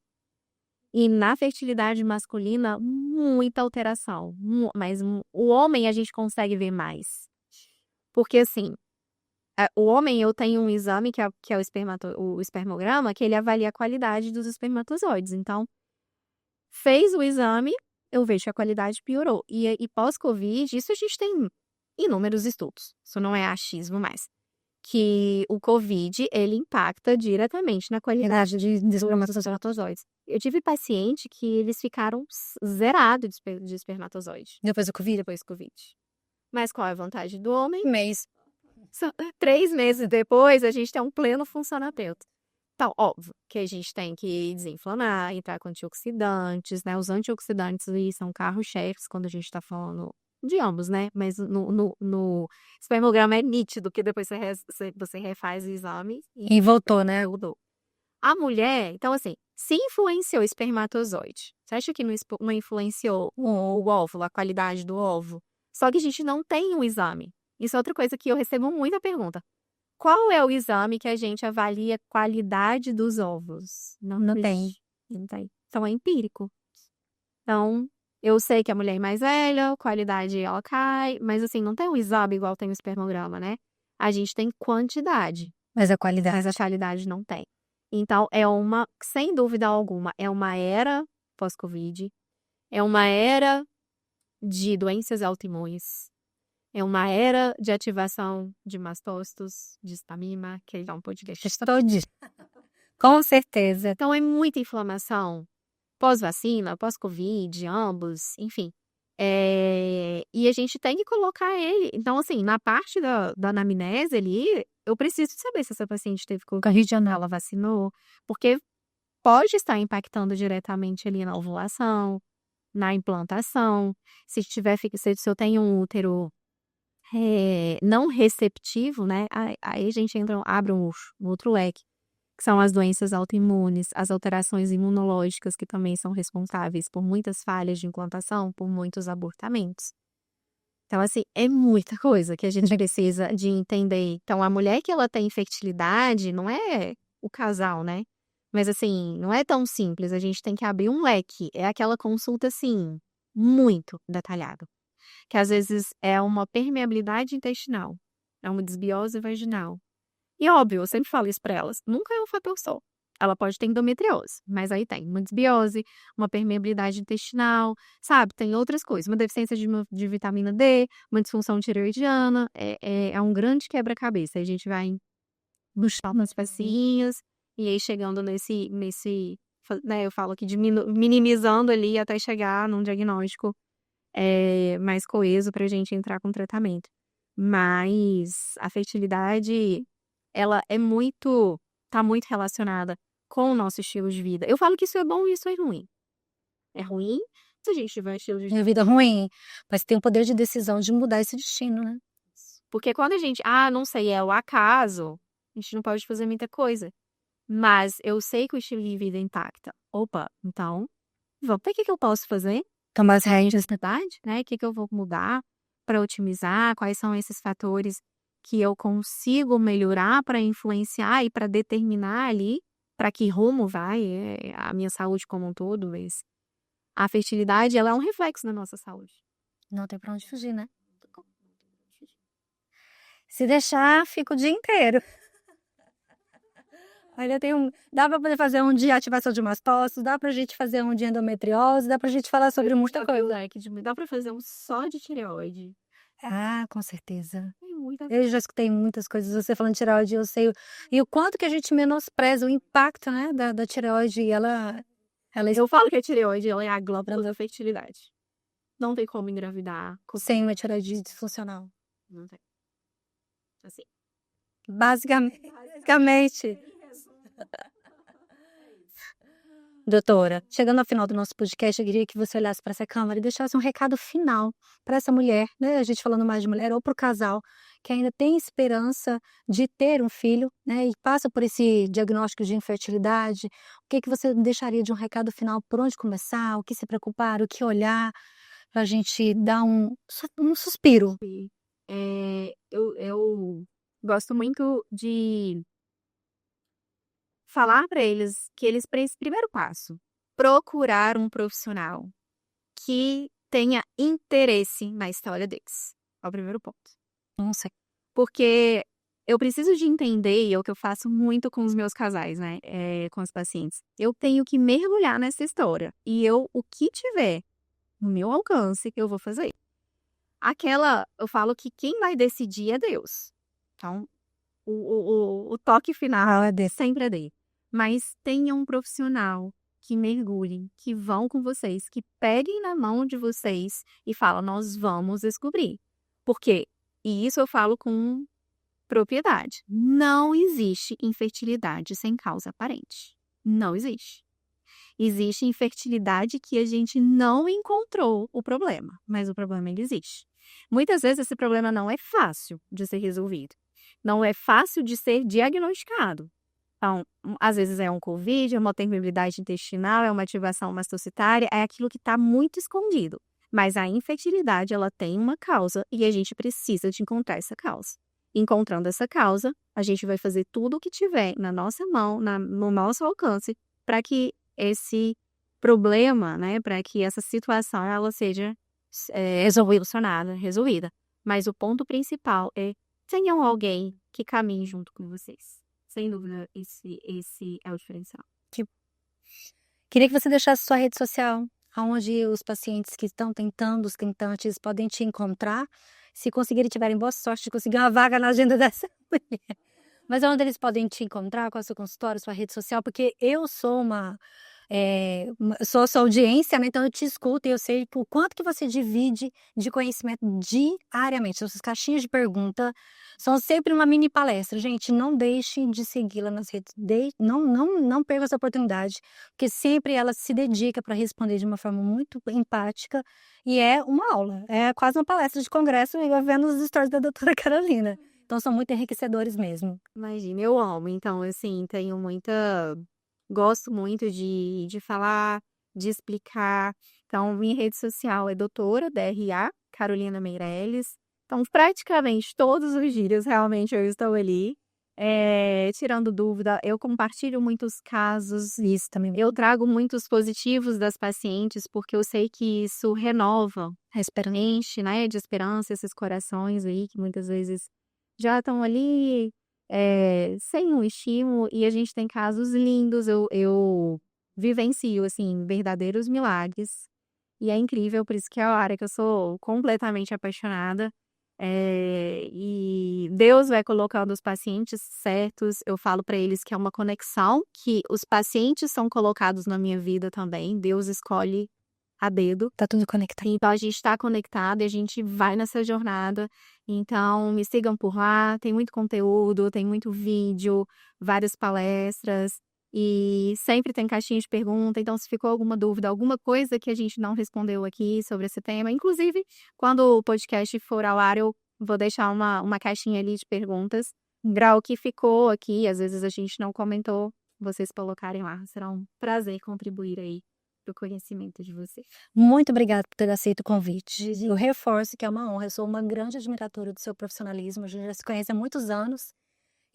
E na fertilidade masculina, muita alteração. Mas o homem a gente consegue ver mais. Porque, assim, o homem, eu tenho um exame que é o espermograma, que ele avalia a qualidade dos espermatozoides. Então, fez o exame, eu vejo que a qualidade piorou. E pós-Covid, isso a gente tem inúmeros estudos, isso não é achismo mais, que o Covid, ele impacta diretamente na qualidade de desenvolvimento dos espermatozoides. Eu tive paciente que eles ficaram zerados de espermatozoide Depois do Covid? depois do Covid. Mas qual é a vantagem do homem? Mês. 3 meses depois, a gente tem um pleno funcionamento. Então, óbvio que a gente tem que desinflamar, entrar com antioxidantes, né? Os antioxidantes aí são carro-chefes quando a gente tá falando de ambos, né? Mas no espermograma é nítido que depois você refaz o exame E voltou, né? mudou. A mulher, então assim, se influenciou o espermatozoide, você acha que não influenciou o óvulo, a qualidade do ovo? Só que a gente não tem um exame. Isso é outra coisa que eu recebo muita pergunta. Qual é o exame que a gente avalia a qualidade dos ovos? Não tem. existe. Não tem. Então é empírico. Então, eu sei que a mulher é mais velha, a qualidade ela cai, mas assim, não tem um exame igual tem o espermograma, né? A gente tem quantidade, Mas a qualidade. mas a qualidade não tem. Então, sem dúvida alguma, é uma era pós-Covid, é uma era de doenças autoimunes, é uma era de ativação de mastócitos, de histamina, que é um podcast. Todos. Com certeza. Então, é muita inflamação pós-vacina, pós-Covid, ambos, enfim. E a gente tem que colocar ele. Então, assim, na parte da anamnese ali, eu preciso saber se essa paciente teve Covid ou não, ela vacinou, porque pode estar impactando diretamente ali na ovulação, na implantação. Se eu tenho um útero não receptivo, né? Aí a gente abre um outro leque, que são as doenças autoimunes, as alterações imunológicas, que também são responsáveis por muitas falhas de implantação, por muitos abortamentos. Então, assim, é muita coisa que a gente precisa de entender. Então, a mulher que ela tem infertilidade não é o casal, né? Mas, assim, não é tão simples. A gente tem que abrir um leque. É aquela consulta, assim, muito detalhada. Que às vezes é uma permeabilidade intestinal, é uma desbiose vaginal. E óbvio, eu sempre falo isso para elas, nunca é um fator só. Ela pode ter endometriose, mas aí tem uma desbiose, uma permeabilidade intestinal, sabe? Tem outras coisas, uma deficiência de vitamina D, uma disfunção tireoidiana, é um grande quebra-cabeça. Aí a gente vai buscando as pecinhas, e aí chegando nesse, né, eu falo aqui minimizando ali até chegar num diagnóstico mais coeso para a gente entrar com tratamento. Mas a fertilidade, ela tá muito relacionada com o nosso estilo de vida. Eu falo que isso é bom e isso é ruim. É ruim se a gente tiver um estilo de Minha vida ruim, mas tem o poder de decisão de mudar esse destino, né? Porque quando a gente, não sei, é o acaso, a gente não pode fazer muita coisa. Mas eu sei que o estilo de vida impacta. Opa, então, vamos ver o que eu posso fazer? Tomar as rédeas. Verdade, né? O que eu vou mudar para otimizar? Quais são esses fatores que eu consigo melhorar para influenciar e para determinar ali para que rumo vai a minha saúde como um todo, mas a fertilidade, ela é um reflexo da nossa saúde. Não tem pra onde fugir, né? Se deixar, fica o dia inteiro. Ainda dá pra poder fazer um de ativação de mastócitos, dá pra gente fazer um de endometriose, dá pra gente falar sobre muita coisa. Dá pra fazer um só de tireoide. Ah, com certeza. Tem muita Eu já escutei muitas coisas, você falando de tireoide, eu sei. E o quanto que a gente menospreza o impacto, né, da tireoide, e ela... Eu falo que a tireoide, ela é a glândula da fertilidade. Não tem como engravidar sem uma tireoide disfuncional. Não tem. Assim. Basicamente. Doutora, chegando ao final do nosso podcast, eu queria que você olhasse para essa câmera e deixasse um recado final para essa mulher, né? A gente falando mais de mulher, ou para o casal que ainda tem esperança de ter um filho, né? E passa por esse diagnóstico de infertilidade. O que você deixaria de um recado final? Por onde começar? O que se preocupar? O que olhar? Para a gente dar um suspiro. Eu gosto muito de falar para eles que eles, primeiro passo, procurar um profissional que tenha interesse na história deles. É o primeiro ponto. Nossa. Porque eu preciso de entender, e é o que eu faço muito com os meus casais, né? Com os pacientes. Eu tenho que mergulhar nessa história. E o que tiver no meu alcance, eu vou fazer. eu falo que quem vai decidir é Deus. Então, o toque final sempre é dele. Mas tenha um profissional que mergulhem, que vão com vocês, que peguem na mão de vocês e falam, nós vamos descobrir. Por quê? E isso eu falo com propriedade. Não existe infertilidade sem causa aparente. Não existe. Existe infertilidade que a gente não encontrou o problema, mas o problema ele existe. Muitas vezes esse problema não é fácil de ser resolvido. Não é fácil de ser diagnosticado. Então, às vezes é um COVID, é uma permeabilidade intestinal, é uma ativação mastocitária, é aquilo que está muito escondido. Mas a infertilidade, ela tem uma causa e a gente precisa de encontrar essa causa. Encontrando essa causa, a gente vai fazer tudo o que tiver na nossa mão, no nosso alcance, para que esse problema, né, para que essa situação ela seja resolvida. Mas o ponto principal é tenham alguém que caminhe junto com vocês. Sem dúvida, esse é o diferencial. Queria que você deixasse sua rede social, onde os pacientes que estão tentando, os tentantes, podem te encontrar, se conseguirem, tiverem boa sorte de conseguir uma vaga na agenda dessa mulher. Mas onde eles podem te encontrar, qual é o seu consultório, sua rede social, porque eu sou sou sua audiência, né? Então eu te escuto e eu sei o quanto que você divide de conhecimento diariamente. Essas caixinhas de pergunta são sempre uma mini palestra. Gente, não deixem de segui-la nas redes, não perca essa oportunidade, porque sempre ela se dedica para responder de uma forma muito empática e é uma aula, é quase uma palestra de congresso e eu vendo os stories da doutora Carolina. Então são muito enriquecedores mesmo. Imagina, eu amo. Então, assim, gosto muito de falar, de explicar. Então, minha rede social é doutora, DRA, Carolina Meirelles. Então, praticamente todos os dias, realmente, eu estou ali. Tirando dúvida, eu compartilho muitos casos. Isso também. Eu trago muitos positivos das pacientes, porque eu sei que isso renova, enche, né, de esperança esses corações aí, que muitas vezes já estão ali sem um estímulo, e a gente tem casos lindos, eu vivencio, assim, verdadeiros milagres, e é incrível, por isso que é a área que eu sou completamente apaixonada, e Deus vai colocando os pacientes certos, eu falo para eles que é uma conexão, que os pacientes são colocados na minha vida também, Deus escolhe a dedo. Tá tudo conectado. Então, a gente está conectado e a gente vai nessa jornada. Então, me sigam por lá. Tem muito conteúdo, tem muito vídeo, várias palestras. E sempre tem caixinha de pergunta. Então, se ficou alguma dúvida, alguma coisa que a gente não respondeu aqui sobre esse tema. Inclusive, quando o podcast for ao ar, eu vou deixar uma caixinha ali de perguntas. Para o que ficou aqui, às vezes a gente não comentou, vocês colocarem lá. Será um prazer contribuir aí do conhecimento de você. Muito obrigada por ter aceito o convite. Eu reforço que é uma honra. Eu sou uma grande admiradora do seu profissionalismo. A gente já se conhece há muitos anos.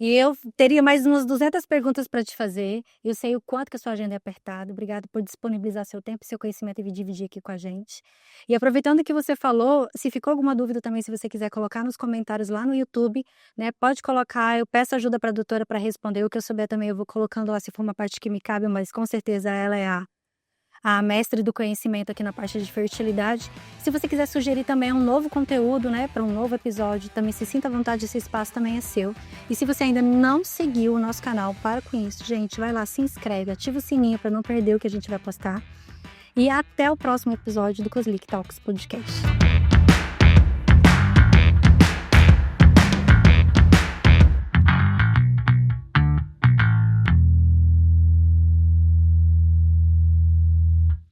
E eu teria mais umas 200 perguntas para te fazer. Eu sei o quanto que a sua agenda é apertada. Obrigada por disponibilizar seu tempo e seu conhecimento e dividir aqui com a gente. E aproveitando que você falou, se ficou alguma dúvida também, se você quiser colocar nos comentários lá no YouTube, né? Pode colocar. Eu peço ajuda para a doutora para responder. O que eu souber também eu vou colocando lá se for uma parte que me cabe, mas com certeza ela é a mestre do conhecimento aqui na parte de fertilidade. Se você quiser sugerir também um novo conteúdo, né, para um novo episódio, também se sinta à vontade, esse espaço também é seu. E se você ainda não seguiu o nosso canal, para com isso, gente, vai lá, se inscreve, ativa o sininho para não perder o que a gente vai postar. E até o próximo episódio do Coslic Talks Podcast.